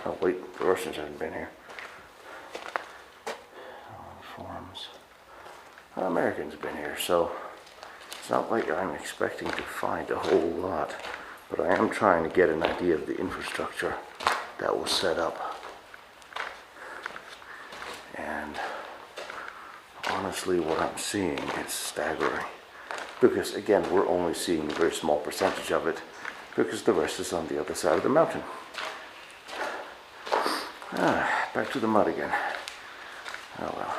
Oh wait, the Russians haven't been here. Forms. The Americans have been here, so it's not like I'm expecting to find a whole lot, but I am trying to get an idea of the infrastructure that was set up. And honestly, what I'm seeing is staggering. Because again, we're only seeing a very small percentage of it, because the rest is on the other side of the mountain. Back to the mud again. Oh well.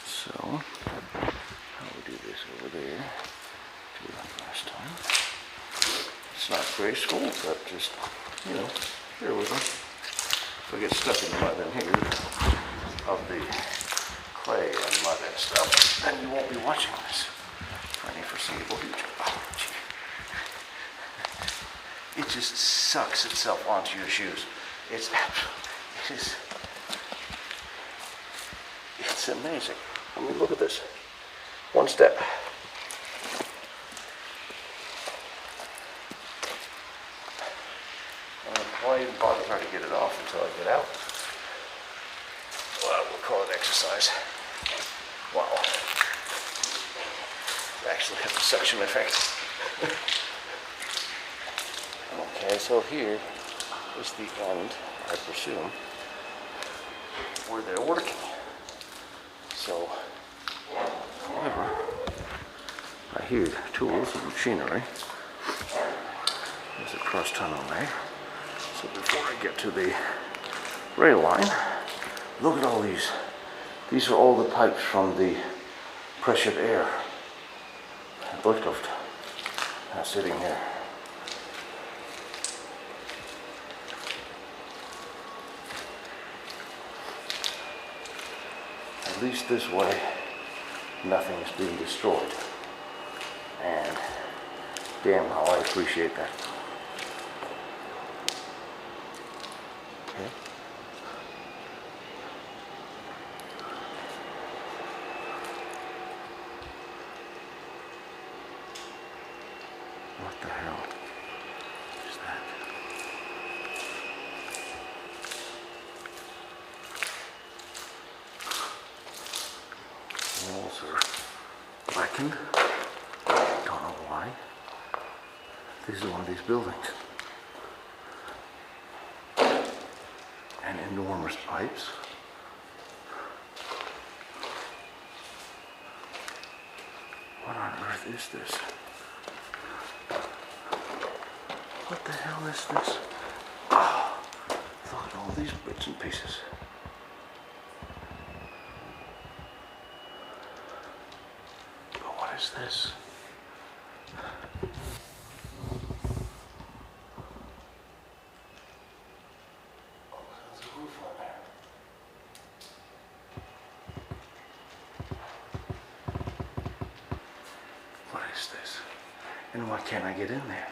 So, how we do this over there? Do that last time. It's not graceful, but just, you know, bear with me. If I get stuck in the mud in here, of the clay and mud and stuff, then you won't be watching this for any foreseeable future. Oh, it just sucks itself onto your shoes. It's amazing. I mean, look at this. One step. Why even bother trying to get it off until I get out? Well, we'll call it exercise. Wow. actually have a suction effect. Okay, so here is the end, I presume, where they're working. So, however, I hear tools and machinery. There's a cross tunnel there. So before I get to the rail line, look at all these. These are all the pipes from the pressured air. Luftluft. Sitting here. At least this way, nothing is being destroyed. And damn how I appreciate that. Okay. What the hell is that? Walls are blackened. Don't know why. This is one of these buildings. And enormous pipes. What on earth is this? What the hell is this? Oh, look at all these bits and pieces. But what is this? Oh, there's a roof on there. What is this? And why can't I get in there?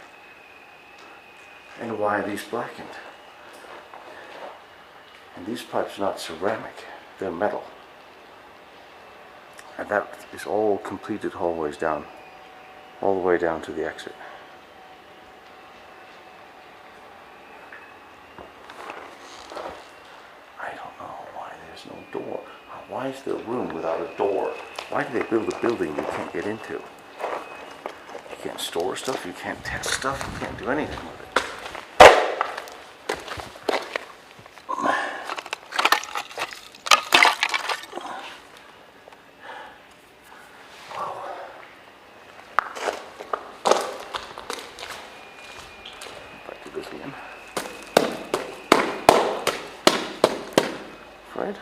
And why are these blackened? And these pipes are not ceramic, they're metal. And that is all completed hallways down, all the way down to the exit. I don't know why there's no door. Why is there a room without a door? Why did they build a building you can't get into? You can't store stuff, you can't test stuff, you can't do anything with it. Right?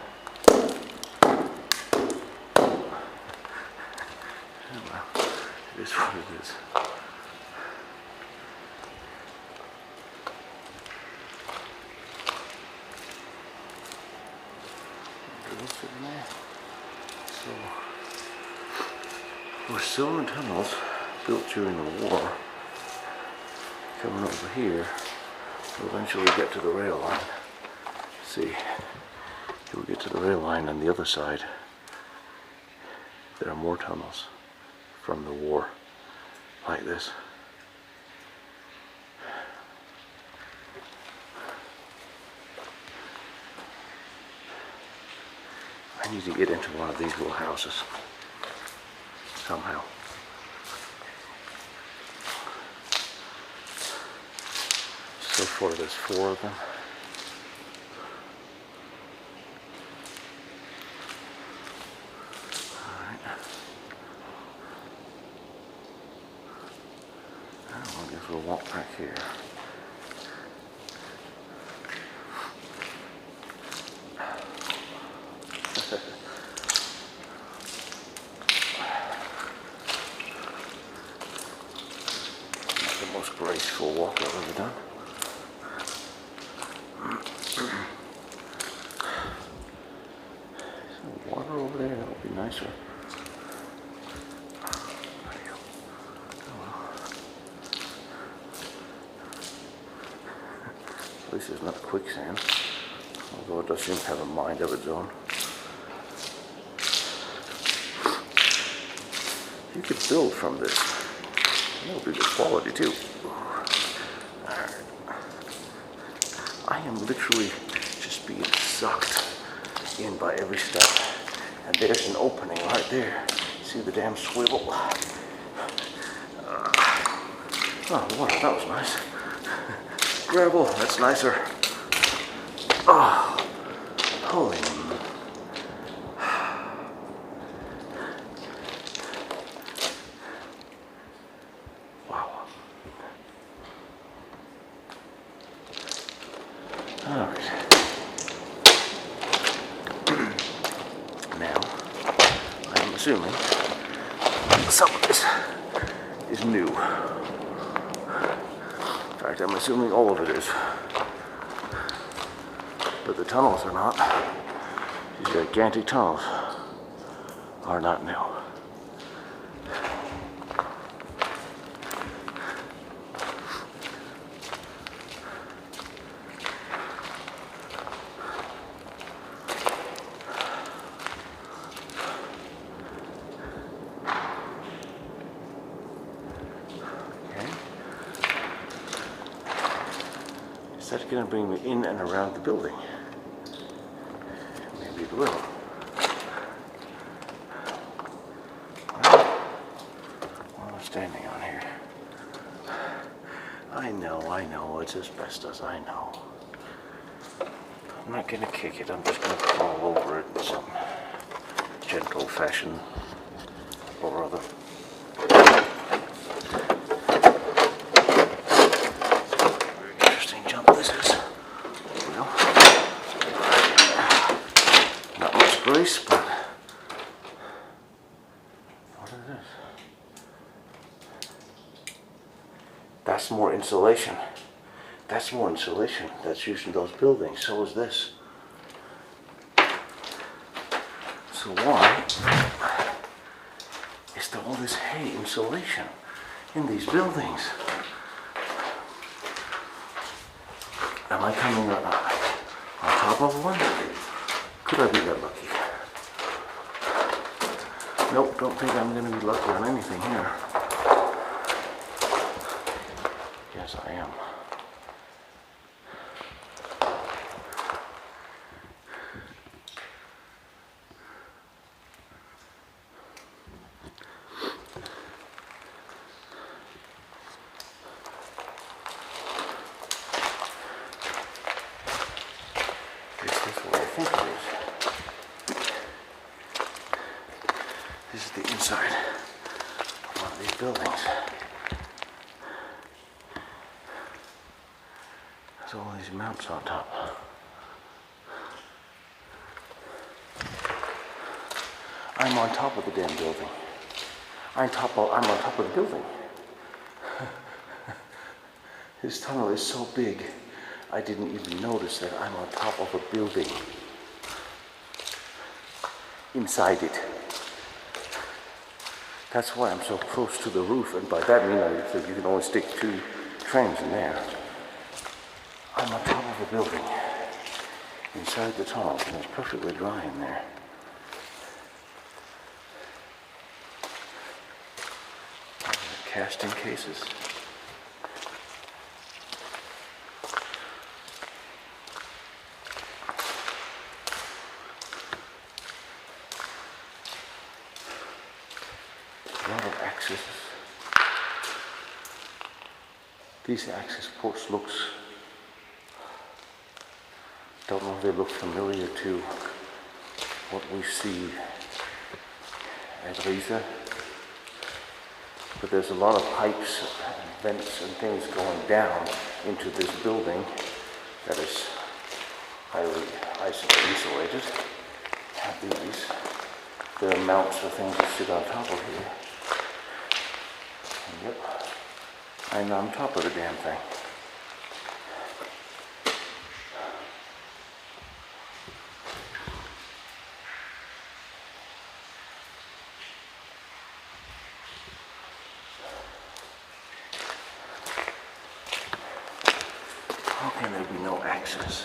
Well, it is what it is. So, we're still in tunnels built during the war. Coming over here, we'll eventually get to the rail line. See. We'll get to the rail line on the other side. There are more tunnels from the war, like this. I need to get into one of these little houses, somehow. So far there's 4 of them. I guess we'll walk back here. Not the most graceful walk I've ever done. Some water over there, that would be nicer. At least it's not quicksand, although it does seem to have a mind of its own. You could build from this. That would be good quality too. Alright. I am literally just being sucked in by every step. And there's an opening right there. See the damn swivel? Oh, water, that was nice. Gravel, that's nicer. Oh, holy. Wow. All right. Now, I'm assuming some of this is new. In fact, I'm assuming all of it is. But the tunnels are not. These gigantic tunnels are not new. Is that going to bring me in and around the building? Maybe it will. What am I standing on here? I know, it's asbestos, I know. I'm not going to kick it, I'm just going to crawl over it in some gentle fashion or other. But what is this? That's more insulation. That's more insulation that's used in those buildings. So is this. So why is there all this hay insulation in these buildings? Am I coming on top of one? Could I be that lucky? Nope, don't think I'm going to be lucky on anything here. Yes, I am. Is this what I think it is? This is the inside of one of these buildings. There's all these mounts on top. I'm on top of the damn building. I'm on top of the building. This tunnel is so big, I didn't even notice that I'm on top of a building. Inside it. That's why I'm so close to the roof, and by that I mean you can only stick 2 trains in there. I'm on top of a building, inside the tunnel, and it's perfectly dry in there. Casting cases. A lot of access. These access ports don't know if they look familiar to what we see at Riesa, but there's a lot of pipes and vents and things going down into this building that is highly isolated. Have these. There are mounts for things to sit on top of here. And yep, I'm on top of the damn thing. How can there be no access?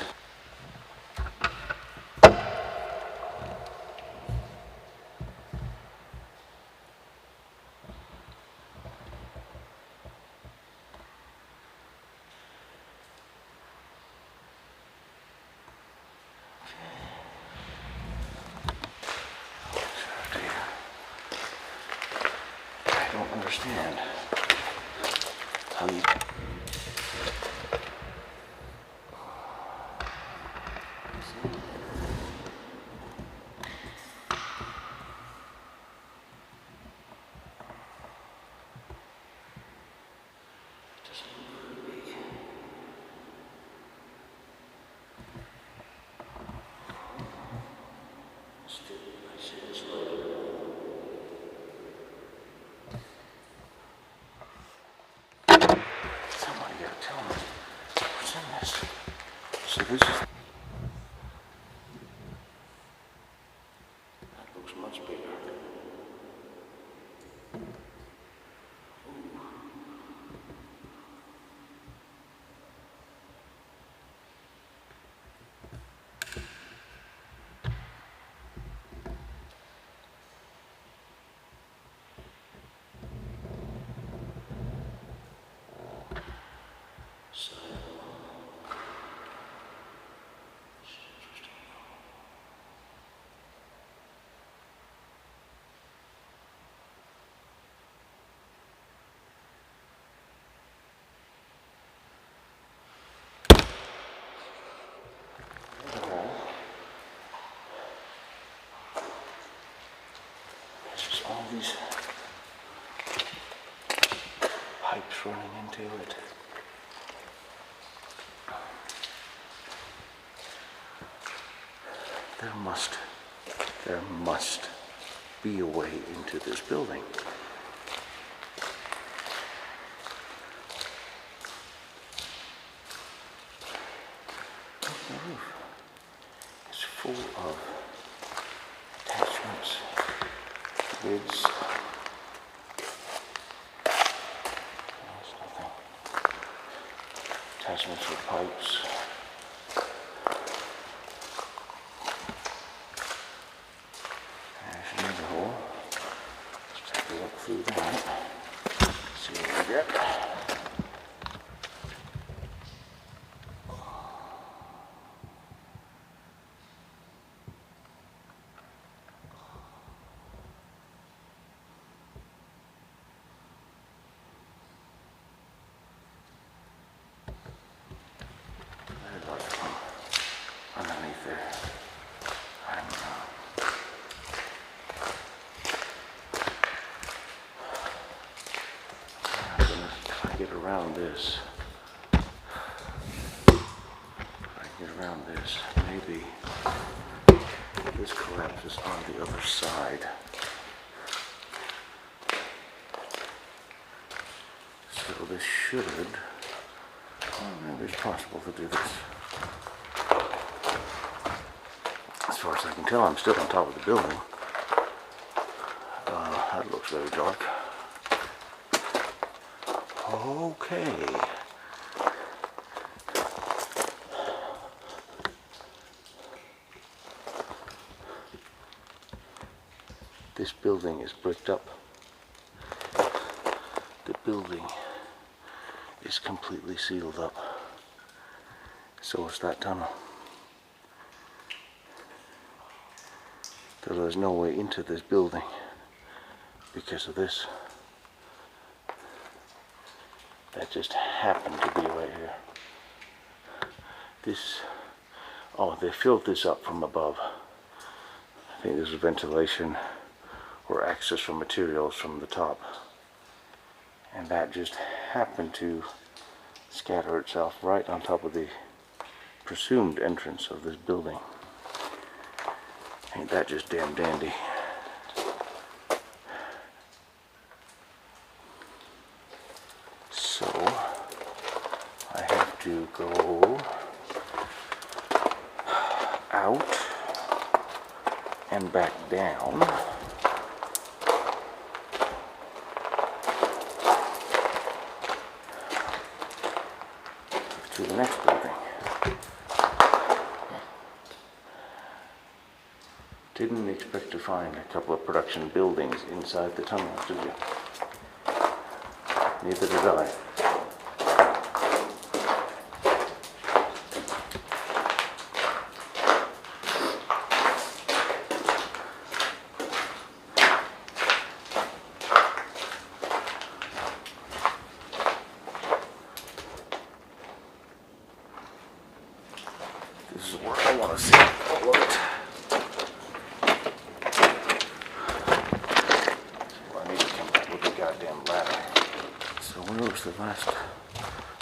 don't understand how you... Somebody gotta tell me what's in this. So this is... That looks much bigger. There's all these pipes running into it. There must be a way into this building. Look at the roof. It's full of attachments, lids. There's nothing. Attachments for pipes. Through that. See what we get. There's lots of them underneath there. Get around this. If I get around this, maybe this collapses on the other side. So this should, well, maybe it's possible to do this. As far as I can tell, I'm still on top of the building. That looks very dark. Okay. This building is bricked up. The building is completely sealed up. So is that tunnel. There's no way into this building because of this. That just happened to be right here. This, oh, they filled this up from above. I think this is ventilation or access for materials from the top. And that just happened to scatter itself right on top of the presumed entrance of this building. Ain't that just damn dandy? So I have to go out and back down to the next building. Didn't expect to find a couple of production buildings inside the tunnel, did you? Neither did I. let's see. Oh, look it. Well, I need to come back with the goddamn ladder. So where was the last?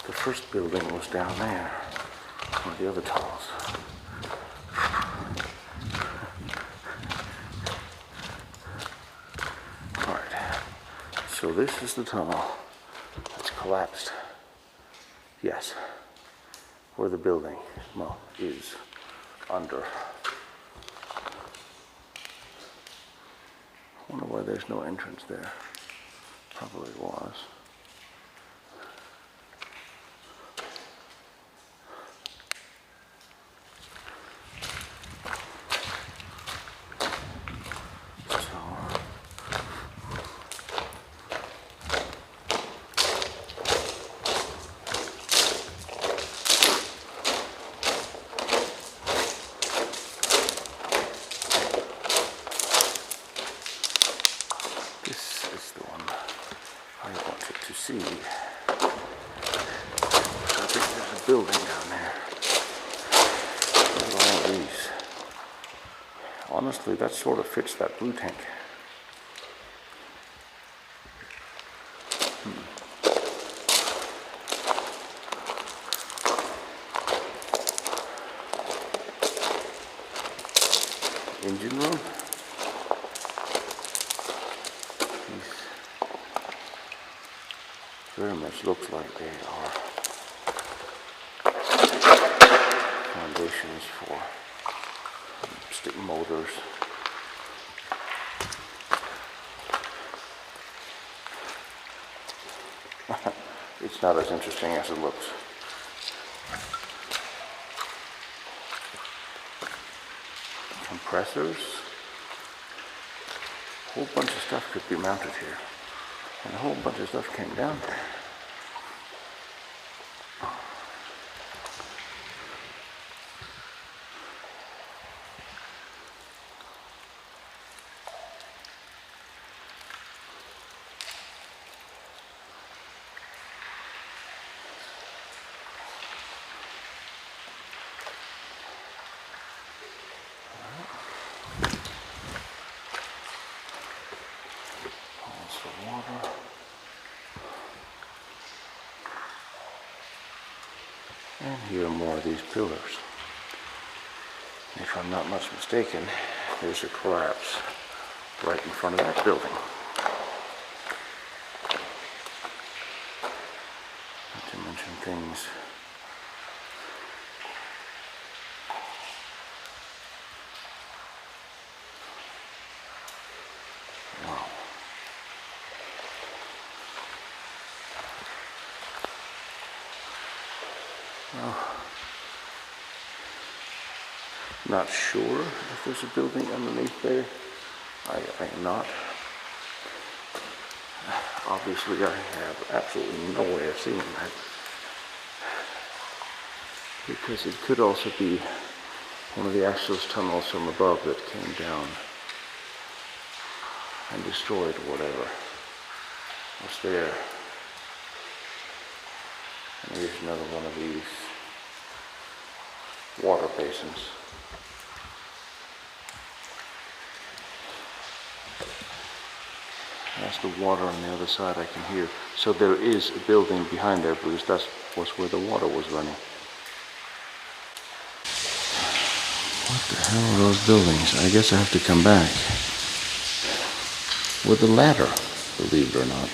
The first building was down there. One of the other tunnels. Alright. So this is the tunnel that's collapsed. Yes. Where the building, well, is under. I wonder why there's no entrance there. Probably was. This is the one I wanted to see. So I think there's a building down there. Look at all these. Honestly, that sort of fits that blue tank. Engine room. Very much looks like they are foundations for stick motors. It's not as interesting as it looks. Compressors. A whole bunch of stuff could be mounted here. And a whole bunch of stuff came down there. Pause for water. And here are more of these pillars. If I'm not much mistaken, there's a collapse right in front of that building. Not to mention things. Wow. Not sure if there's a building underneath there. I am not. Obviously, I have absolutely no way of seeing that. Because it could also be one of the access tunnels from above that came down and destroyed whatever was there. And here's another one of these water basins. That's the water on the other side I can hear. So there is a building behind there because that was where the water was running. What the hell are those buildings? I guess I have to come back with a ladder, believe it or not.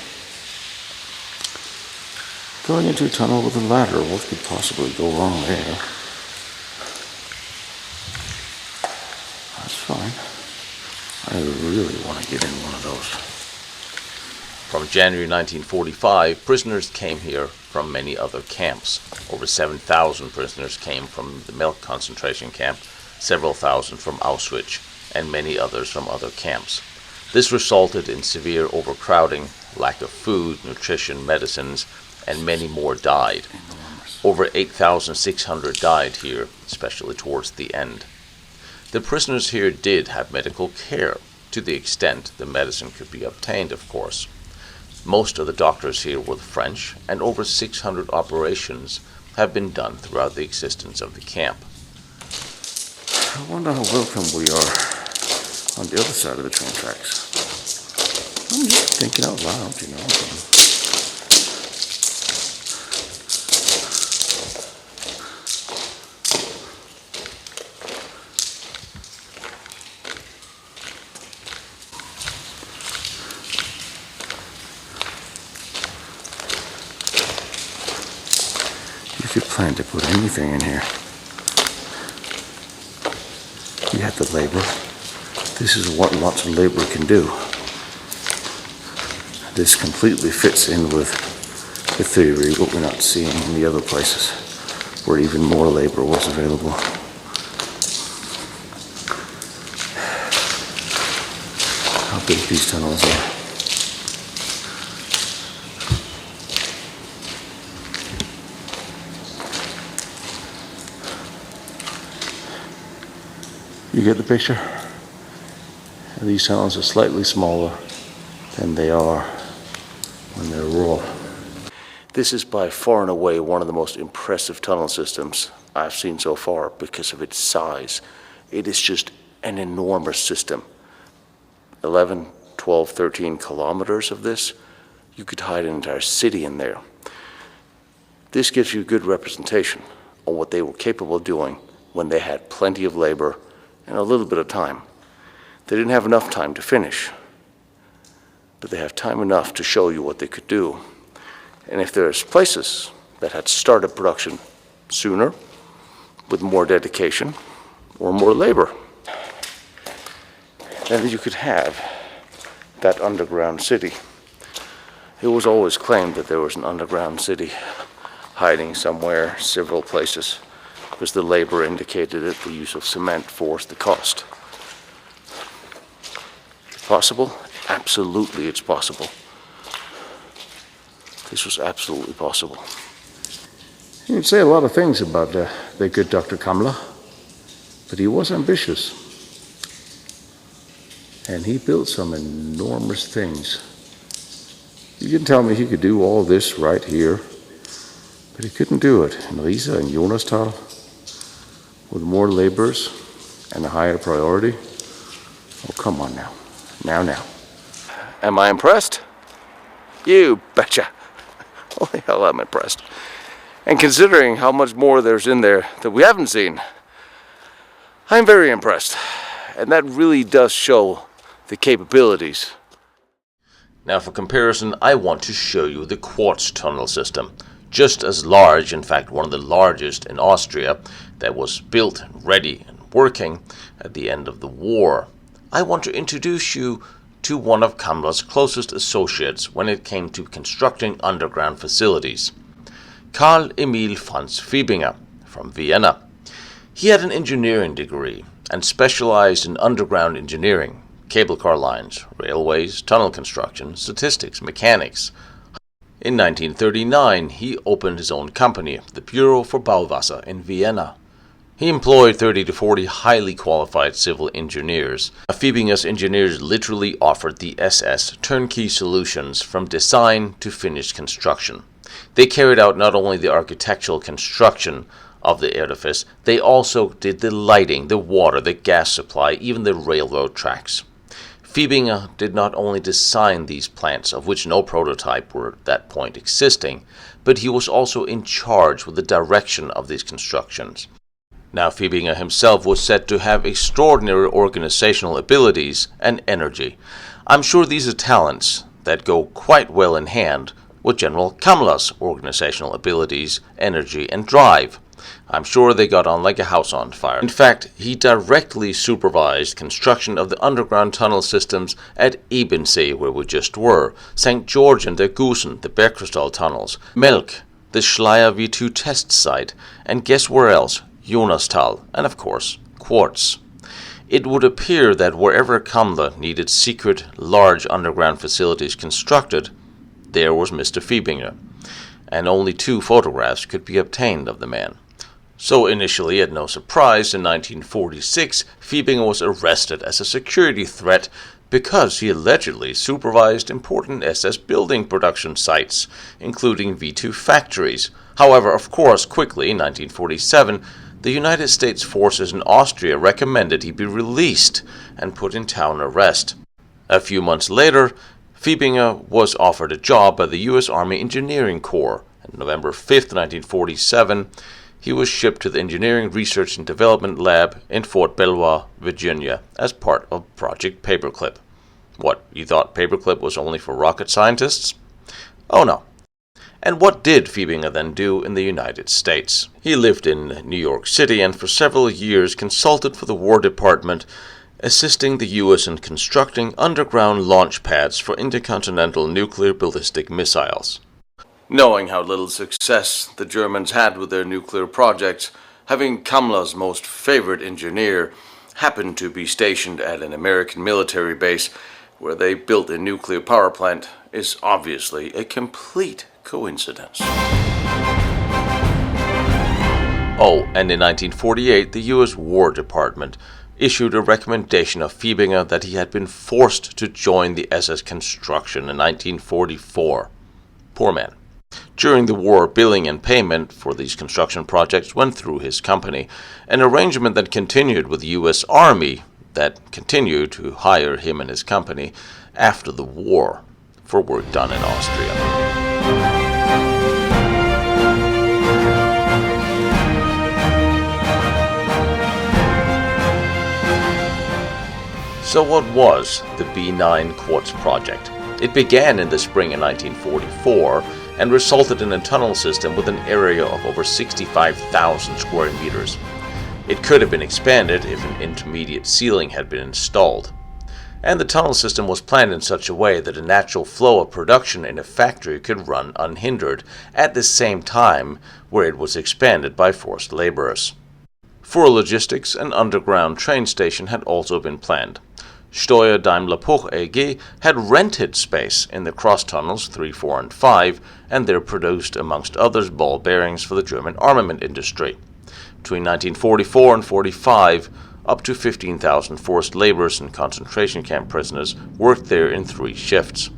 Going into a tunnel with a ladder, what could possibly go wrong there? That's fine. I really want to get in one of those. From January 1945, prisoners came here from many other camps. Over 7,000 prisoners came from the Milk concentration camp, several thousand from Auschwitz, and many others from other camps. This resulted in severe overcrowding, lack of food, nutrition, medicines, and many more died. Over 8,600 died here, especially towards the end. The prisoners here did have medical care, to the extent the medicine could be obtained, of course. Most of the doctors here were French, and over 600 operations have been done throughout the existence of the camp. I wonder how welcome we are on the other side of the train tracks. I'm just thinking out loud, you know. You could plan to put anything in here. You have the labor. This is what lots of labor can do. This completely fits in with the theory, what we're not seeing in the other places, where even more labor was available. How big these tunnels are. You get the picture? These tunnels are slightly smaller than they are when they're raw. This is by far and away one of the most impressive tunnel systems I've seen so far because of its size. It is just an enormous system. 11, 12, 13 kilometers of this. You could hide an entire city in there. This gives you a good representation on what they were capable of doing when they had plenty of labor and a little bit of time. They didn't have enough time to finish, but they have time enough to show you what they could do. And if there's places that had started production sooner, with more dedication or more labor, then you could have that underground city. It was always claimed that there was an underground city hiding somewhere, several places, because the labor indicated that the use of cement forced the cost. Possible? Absolutely, it's possible. This was absolutely possible. You can say a lot of things about the good Dr. Kammler, but he was ambitious. And he built some enormous things. You can tell me he could do all this right here, but he couldn't do it in Riesa and Jonastal with more laborers and a higher priority. Oh, come on now. Now. Am I impressed? You betcha. Holy hell, I'm impressed. And considering how much more there's in there that we haven't seen, I'm very impressed. And that really does show the capabilities. Now for comparison, I want to show you the Quartz tunnel system. Just as large, in fact one of the largest in Austria, that was built, ready and working at the end of the war. I want to introduce you to one of Kammler's closest associates when it came to constructing underground facilities. Karl Emil Franz Fiebinger from Vienna. He had an engineering degree and specialized in underground engineering, cable car lines, railways, tunnel construction, statistics, mechanics. In 1939, he opened his own company, the Bureau for Bauwasser in Vienna. He employed 30 to 40 highly qualified civil engineers. Fiebinger's engineers literally offered the SS turnkey solutions from design to finished construction. They carried out not only the architectural construction of the edifice, they also did the lighting, the water, the gas supply, even the railroad tracks. Fiebinger did not only design these plants, of which no prototype were at that point existing, but he was also in charge with the direction of these constructions. Now Fiebinger himself was said to have extraordinary organizational abilities and energy. I'm sure these are talents that go quite well in hand with General Kammler's organizational abilities, energy and drive. I'm sure they got on like a house on fire. In fact, he directly supervised construction of the underground tunnel systems at Ebensee, where we just were, St. George and the Gusen, the Bergkristall tunnels, Melk, the Schleier V2 test site, and guess where else? Jonastal, and of course, Quarz. It would appear that wherever Kammler needed secret, large underground facilities constructed, there was Mr. Fiebinger, and only 2 photographs could be obtained of the man. So initially, at no surprise, in 1946, Fiebinger was arrested as a security threat because he allegedly supervised important SS building production sites, including V2 factories. However, of course, quickly, in 1947, the United States forces in Austria recommended he be released and put in town arrest. A few months later, Fiebinger was offered a job by the U.S. Army Engineering Corps. On November 5, 1947, he was shipped to the Engineering Research and Development Lab in Fort Belvoir, Virginia, as part of Project Paperclip. What, you thought Paperclip was only for rocket scientists? Oh no. And what did Fiebinger then do in the United States? He lived in New York City and for several years consulted for the War Department, assisting the U.S. in constructing underground launch pads for intercontinental nuclear ballistic missiles. Knowing how little success the Germans had with their nuclear projects, having Kammler's most favorite engineer happened to be stationed at an American military base where they built a nuclear power plant is obviously a complete coincidence. Oh, and in 1948, the U.S. War Department issued a recommendation of Fiebinger that he had been forced to join the SS construction in 1944. Poor man. During the war, billing and payment for these construction projects went through his company, an arrangement that continued with the U.S. Army that continued to hire him and his company after the war for work done in Austria. So what was the V9 Quartz Project? It began in the spring of 1944 and resulted in a tunnel system with an area of over 65,000 square meters. It could have been expanded if an intermediate ceiling had been installed. And the tunnel system was planned in such a way that a natural flow of production in a factory could run unhindered, at the same time where it was expanded by forced laborers. For logistics, an underground train station had also been planned. Steuer Daimler-Puch AG had rented space in the cross tunnels 3, 4, and 5, and there produced, amongst others, ball bearings for the German armament industry. Between 1944 and 45, up to 15,000 forced laborers and concentration camp prisoners worked there in 3 shifts.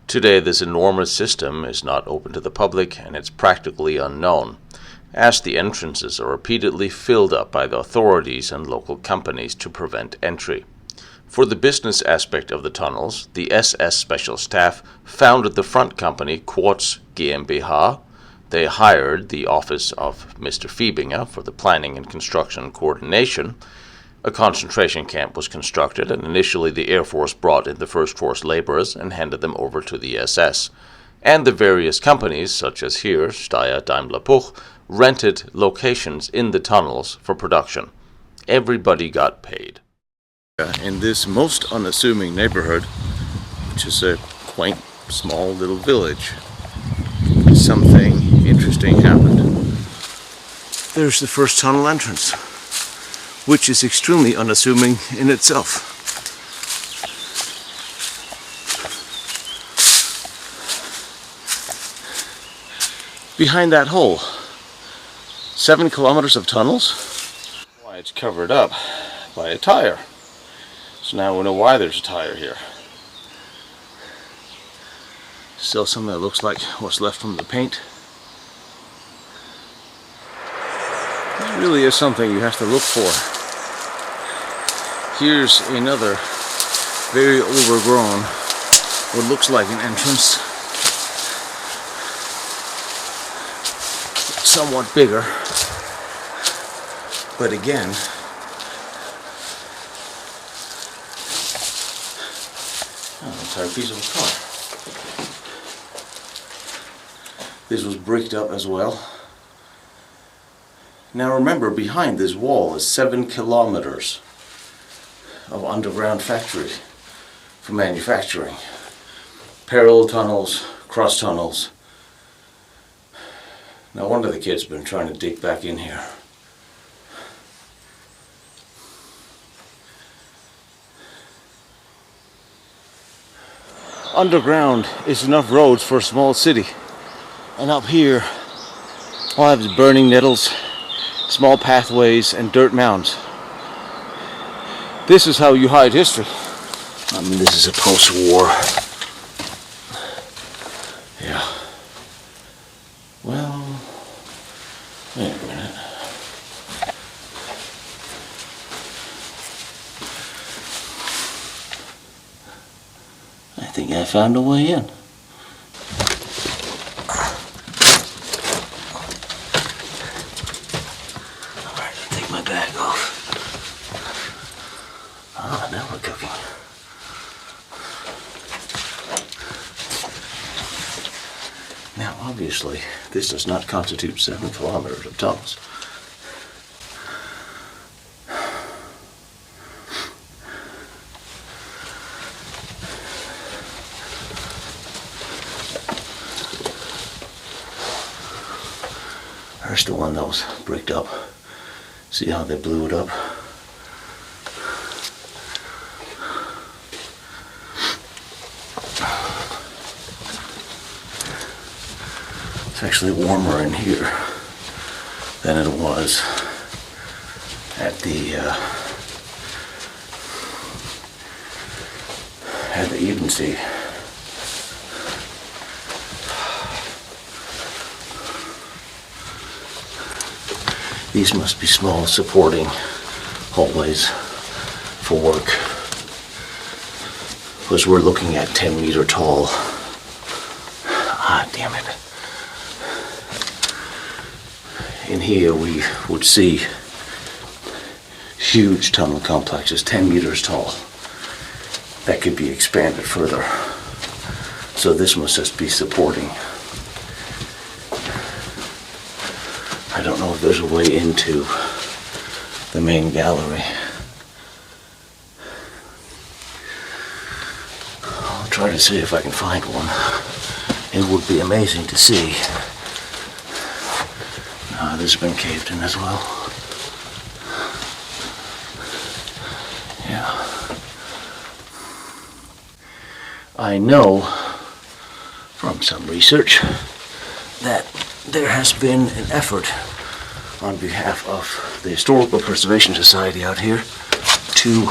Today, this enormous system is not open to the public, and it's practically unknown, as the entrances are repeatedly filled up by the authorities and local companies to prevent entry. For the business aspect of the tunnels, the SS Special Staff founded the front company Quarz GmbH. They hired the office of Mr. Fiebinger for the planning and construction coordination. A concentration camp was constructed, and initially the Air Force brought in the first force laborers and handed them over to the SS. And the various companies, such as here, Steyr Daimler-Puch, rented locations in the tunnels for production. Everybody got paid. In this most unassuming neighborhood, which is a quaint, small little village, something interesting happened. There's the first tunnel entrance, which is extremely unassuming in itself. Behind that hole, 7 kilometers of tunnels. Why, it's covered up by a tire. So now we know why there's a tire here. Still something that looks like what's left from the paint. This really is something you have to look for. Here's another very overgrown, what looks like an entrance. Somewhat bigger. But again, entire piece of a car. This was bricked up as well. Now remember, behind this wall is 7 kilometers of underground factory for manufacturing. Parallel tunnels, cross tunnels. No wonder the kids have been trying to dig back in here. Underground is enough roads for a small city, and up here all I have is burning nettles, small pathways, and dirt mounds. This is how you hide history. I mean, this is a post-war. Yeah. Well, wait a minute. found a way in. Alright, take my bag off. Ah, now we're cooking. Now, obviously, this does not constitute 7 kilometers of tunnels. There's the one that was bricked up. See how they blew it up? It's actually warmer in here than it was at the Ebensee. These must be small supporting hallways for work, because we're looking at 10-meter tall. Ah, damn it. In here we would see huge tunnel complexes, 10 meters tall, that could be expanded further. So this must just be supporting. I don't know if there's a way into the main gallery. I'll try to see if I can find one. It would be amazing to see. This has been caved in as well. Yeah. I know from some research that there has been an effort on behalf of the Historical Preservation Society out here to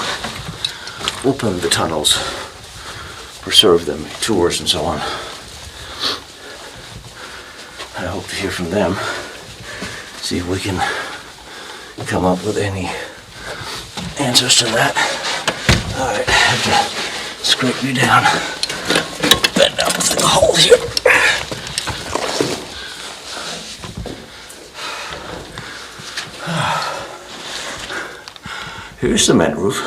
open the tunnels, preserve them, tours and so on. I hope to hear from them, see if we can come up with any answers to that. Alright, I have to scrape you down, bend down through the hole here. Here's the cement roof.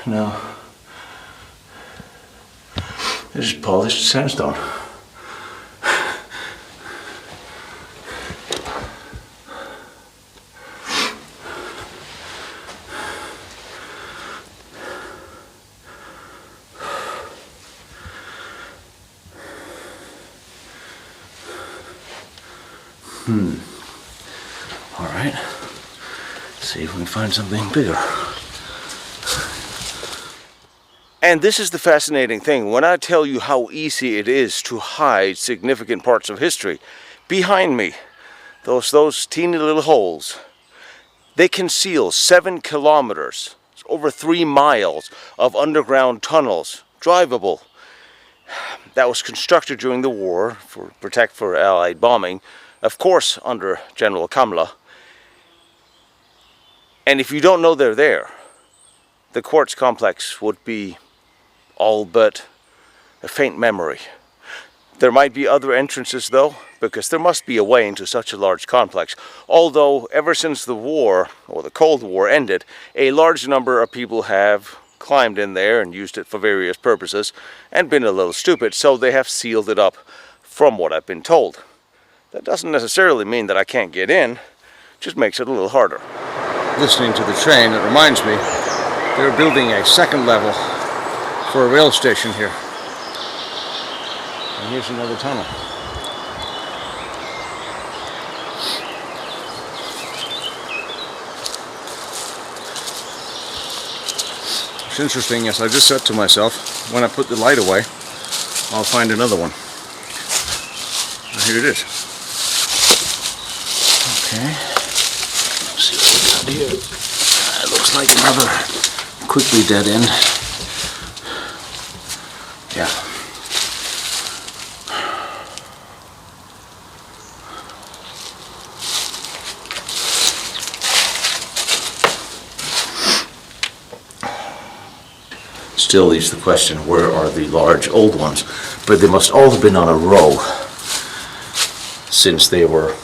No. This is polished sandstone. All right. See if we can find something bigger. And this is the fascinating thing. When I tell you how easy it is to hide significant parts of history, behind me, those teeny little holes, they conceal 7 kilometers, over 3 miles of underground tunnels, drivable. That was constructed during the war for protect for Allied bombing, of course under General Kammler. And if you don't know they're there, the quartz complex would be all but a faint memory. There might be other entrances though, because there must be a way into such a large complex. Although ever since the war, or the Cold War ended, a large number of people have climbed in there and used it for various purposes and been a little stupid, so they have sealed it up from what I've been told. That doesn't necessarily mean that I can't get in, just makes it a little harder. Listening to the train, it reminds me they're building a second level for a rail station here. And here's another tunnel. It's interesting, as I just said to myself, when I put the light away, I'll find another one. And here it is. Okay. Let's see what we got here. It looks like another quickly dead end. Yeah. still leaves the question, where are the large old ones? But they must all have been on a row, since they were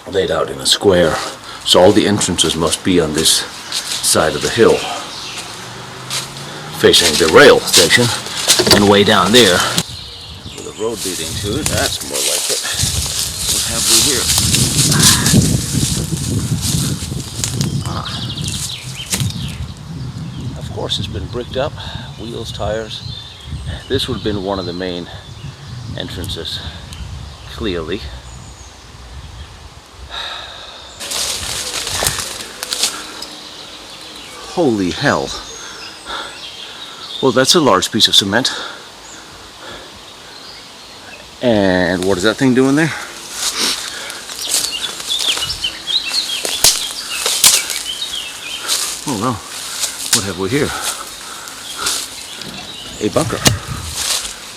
laid out in a square. So all the entrances must be on this side of the hill, facing the rail station, and way down there, with a road leading to it. That's more like it. What have we here? Of course, it's been bricked up, wheels, tires. This would have been one of the main entrances, clearly. Holy hell. Well, that's a large piece of cement. And what is that thing doing there? Oh no. What have we here? A bunker.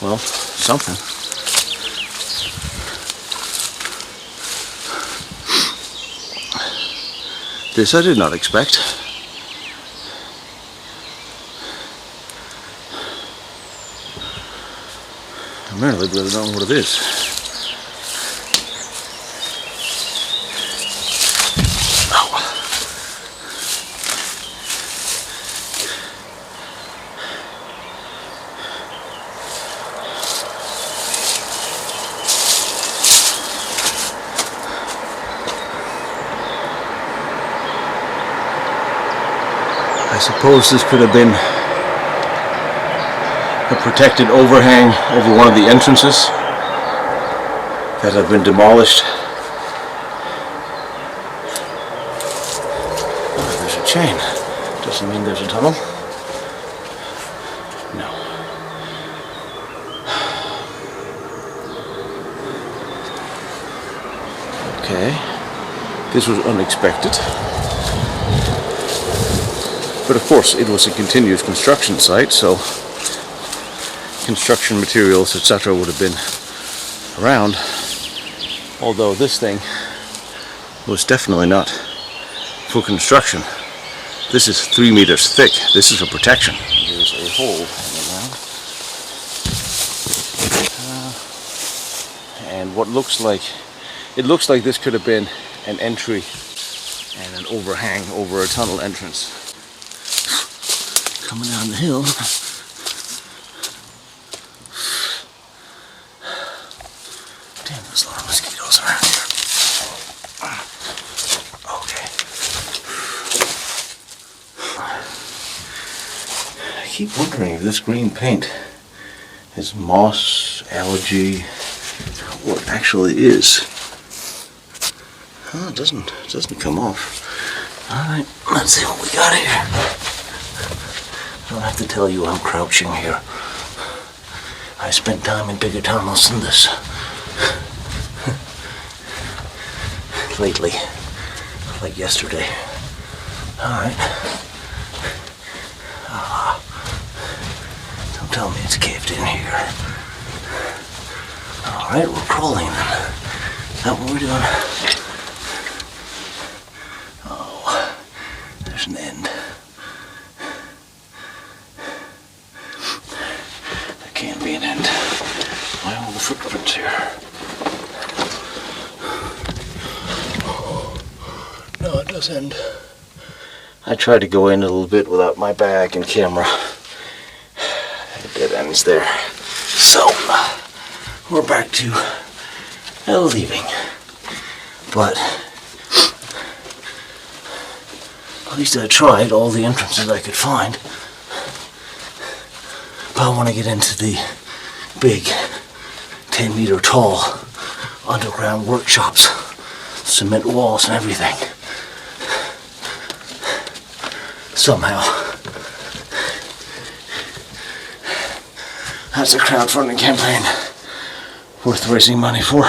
Well, something. This I did not expect. I really don't know what it is. I suppose this could have been a protected overhang over one of the entrances that have been demolished. Oh, there's a chain. Doesn't mean there's a tunnel. No. Okay. This was unexpected. But of course, it was a continuous construction site, so construction materials, etc. would have been around. Although this thing was definitely not for construction. This is 3 meters thick. This is a protection. There's a hole in the ground. And what looks like, it looks like this could have been an entry and an overhang over a tunnel entrance. Coming down the hill. Damn, there's a lot of mosquitoes around here. Okay. I keep wondering if this green paint is moss, algae, what it actually is. Oh, it doesn't come off. Alright, let's see what we got here. I don't have to tell you I'm crouching here. I spent time in bigger tunnels than this. Lately. Like yesterday. Alright. Don't tell me it's caved in here. Alright, we're crawling then. Is that what we're doing? Oh, there's an end. Can't be an end. My own footprints here. No, it does end. I tried to go in a little bit without my bag and camera. It dead ends there. So, we're back to leaving. But, at least I tried all the entrances I could find. I want to get into the big 10-meter tall underground workshops, cement walls and everything. Somehow. That's a crowdfunding campaign worth raising money for.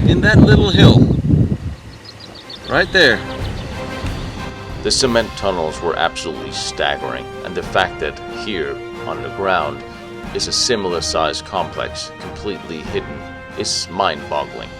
In that little hill, right there. The cement tunnels were absolutely staggering, and the fact that here underground is a similar sized complex, completely hidden. It's mind-boggling.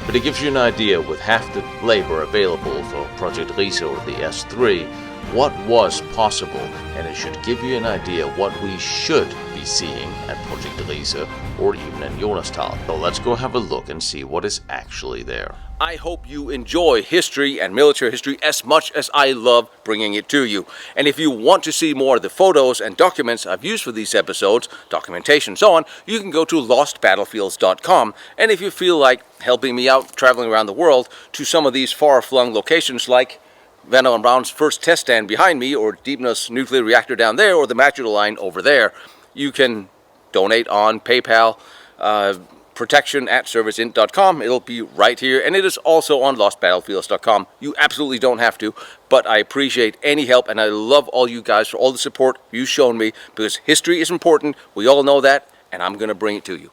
But it gives you an idea, with half the labor available for Project Riese or the S3, what was possible, and it should give you an idea what we should be seeing at Project Riese or even in Jonastal. So let's go have a look and see what is actually there. I hope you enjoy history and military history as much as I love bringing it to you. And if you want to see more of the photos and documents I've used for these episodes, documentation, so on, you can go to lostbattlefields.com. And if you feel like helping me out traveling around the world to some of these far-flung locations like Venno and Brown's first test stand behind me, or Deepna's nuclear reactor down there, or the Maginot Line over there, you can donate on PayPal, protection@serviceint.com. It'll be right here, and it is also on lostbattlefields.com. You absolutely don't have to, but I appreciate any help, and I love all you guys for all the support you've shown me, because history is important. We all know that, and I'm going to bring it to you.